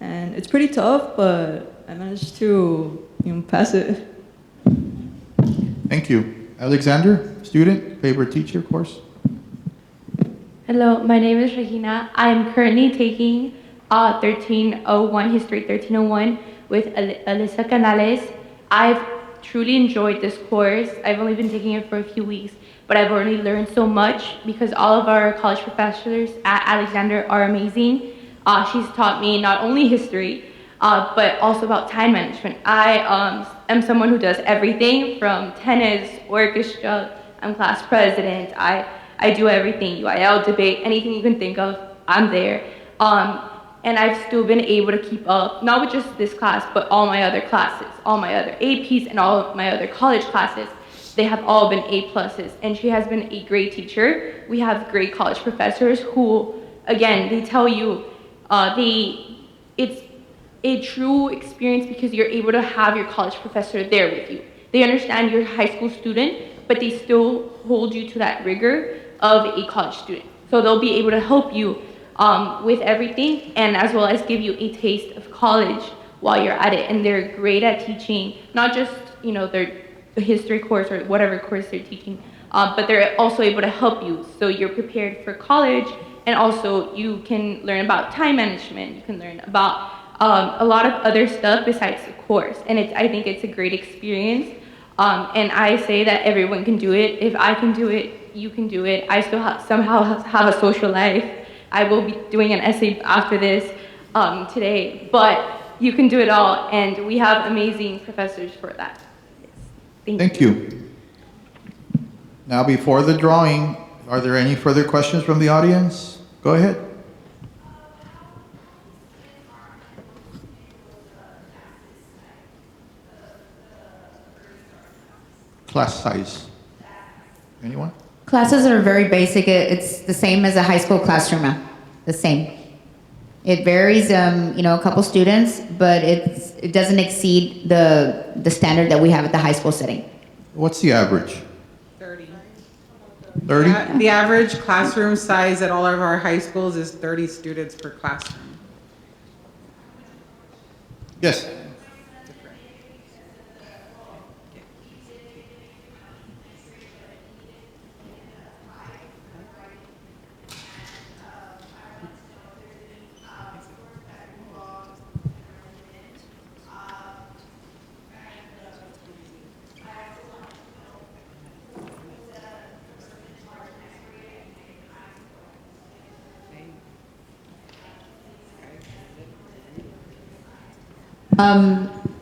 S17: and it's pretty tough, but I managed to pass it.
S1: Thank you. Alexander, student, favorite teacher, course?
S18: Hello, my name is Regina. I'm currently taking 1301, History 1301 with Alyssa Canales. I've truly enjoyed this course. I've only been taking it for a few weeks, but I've already learned so much because all of our college professors at Alexander are amazing. She's taught me not only history, but also about time management. I am someone who does everything from tennis, orchestra, I'm class president, I do everything, UIL, debate, anything you can think of, I'm there. And I've still been able to keep up, not with just this class, but all my other classes, all my other APs and all of my other college classes. They have all been A+, and she has been a great teacher. We have great college professors who, again, they tell you, it's a true experience because you're able to have your college professor there with you. They understand you're a high school student, but they still hold you to that rigor of a college student. So they'll be able to help you with everything, and as well as give you a taste of college while you're at it. And they're great at teaching, not just their history course or whatever course they're teaching, but they're also able to help you so you're prepared for college, and also you can learn about time management. You can learn about a lot of other stuff besides the course, and I think it's a great experience. And I say that everyone can do it. If I can do it, you can do it. I still somehow have a social life. I will be doing an essay after this today, but you can do it all, and we have amazing professors for that. Yes.
S1: Thank you. Now, before the drawing, are there any further questions from the audience? Go ahead. Class size. Anyone?
S2: Classes are very basic. It's the same as a high school classroom, the same. It varies, a couple students, but it doesn't exceed the standard that we have at the high school setting.
S1: What's the average?
S5: 30.
S1: 30?
S5: The average classroom size at all of our high schools is 30 students per classroom.
S1: Yes.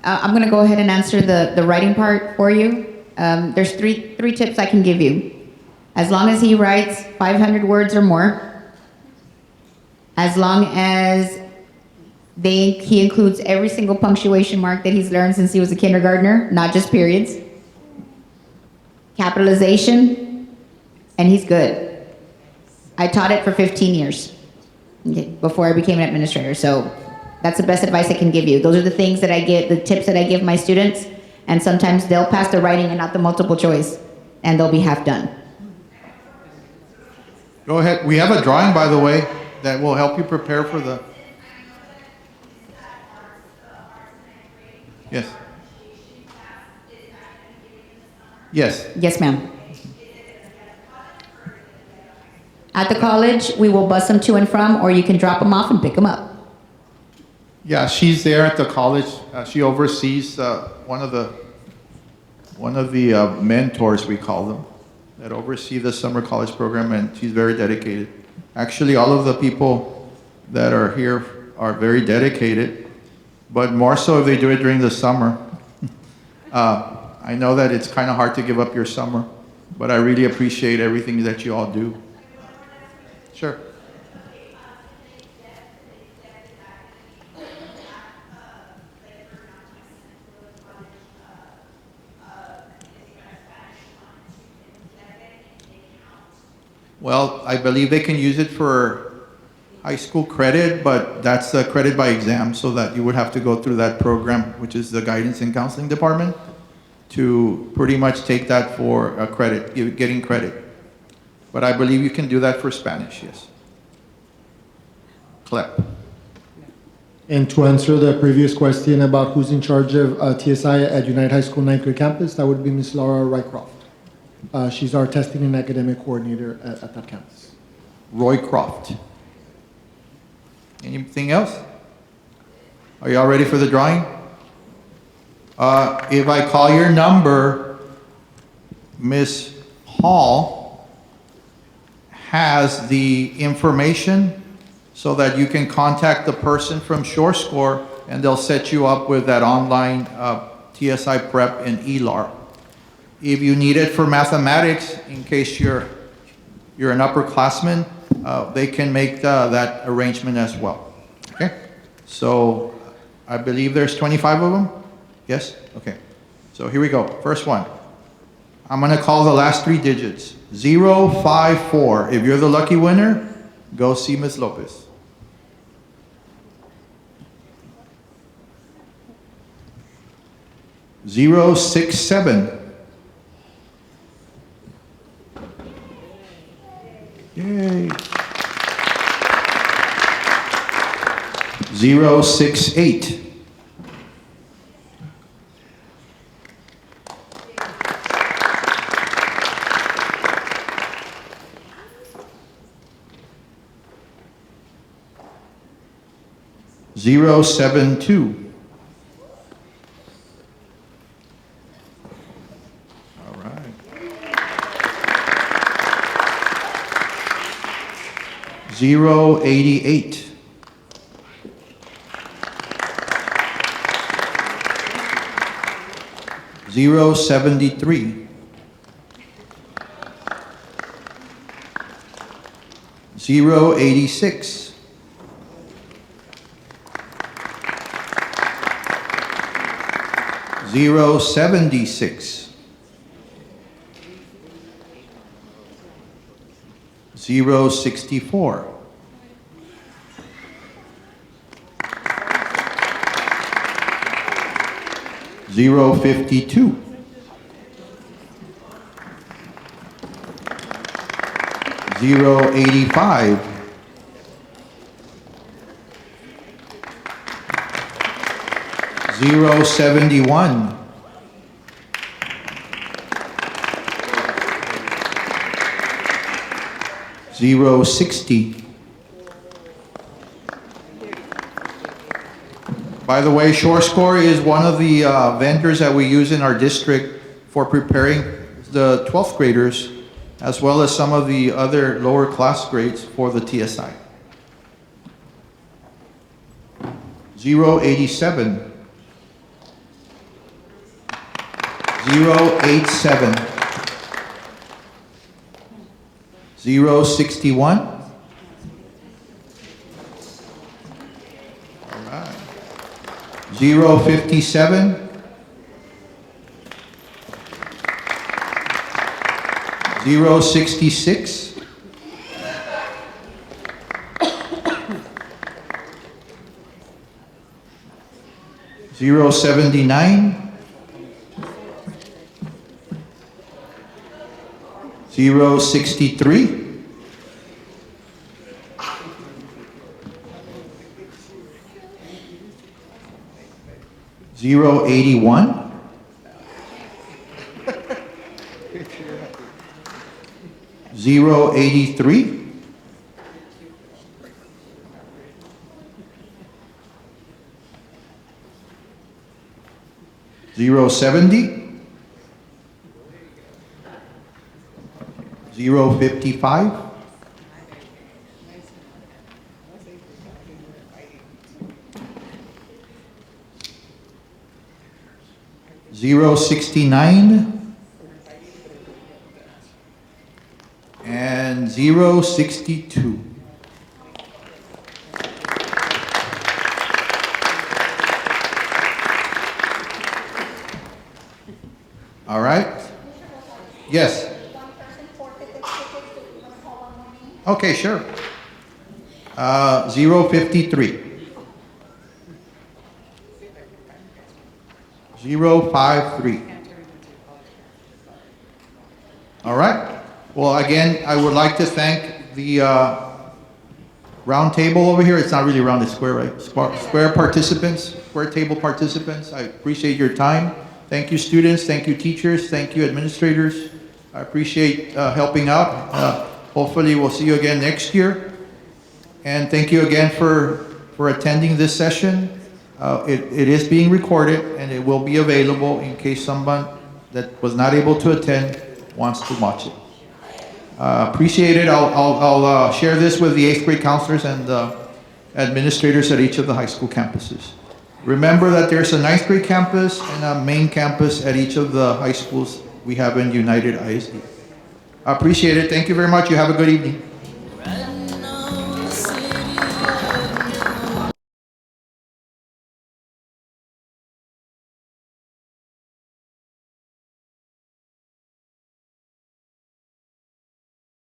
S2: I'm going to go ahead and answer the writing part for you. There's three tips I can give you. As long as he writes 500 words or more, as long as he includes every single punctuation mark that he's learned since he was a kindergartner, not just periods, capitalization, and he's good. I taught it for 15 years before I became an administrator, so that's the best advice I can give you. Those are the things that I give, the tips that I give my students, and sometimes they'll pass the writing and not the multiple choice, and they'll be half done.
S1: Go ahead. We have a drawing, by the way, that will help you prepare for the... Yes. Yes.
S2: Yes, ma'am. At the college, we will bus them to and from, or you can drop them off and pick them up.
S1: Yeah, she's there at the college. She oversees one of the mentors, we call them, that oversee the summer college program, and she's very dedicated. Actually, all of the people that are here are very dedicated, but more so if they do it during the summer. I know that it's kind of hard to give up your summer, but I really appreciate everything that you all do. Sure. Well, I believe they can use it for high school credit, but that's the credit by exam, so that you would have to go through that program, which is the guidance and counseling department, to pretty much take that for a credit, getting credit. But I believe you can do that for Spanish, yes. CLEP.
S19: And to answer the previous question about who's in charge of TSI at United High School Ninth Grade Campus, that would be Ms. Laura Rycroft. She's our testing and academic coordinator at that campus.
S1: Roy Croft. Anything else? Are you all ready for the drawing? If I call your number, Miss Hall has the information so that you can contact the person from SureScore and they'll set you up with that online TSI prep and ELAR. If you need it for mathematics, in case you're an upperclassman, they can make that arrangement as well. Okay? So I believe there's 25 of them? Yes? Okay. So here we go. First one. I'm going to call the last three digits. 054. If you're the lucky winner, go see Ms. Lopez. 067. Yay. 068. 072. All right. 088. 073. 086. 076. 064. 052. 085. 071. 060. By the way, SureScore is one of the vendors that we use in our district for preparing the 12th graders, as well as some of the other lower class grades for the TSI. 087. 087. 061. All right. 057. 066. 079. 063. 081. 083. 070. 055. 056. 069, and 062. All right? Yes. Okay, sure. 053. 053. All right. Well, again, I would like to thank the round table over here. It's not really round, it's square, right? Square participants, square table participants. I appreciate your time. Thank you, students. Thank you, teachers. Thank you, administrators. I appreciate helping out. Hopefully, we'll see you again next year. And thank you again for attending this session. It is being recorded, and it will be available in case someone that was not able to attend wants to watch it. Appreciate it. I'll share this with the 8th grade counselors and administrators at each of the high school campuses. Remember that there's a 9th grade campus and a main campus at each of the high schools we have in United ISD. I appreciate it. Thank you very much. You have a good evening.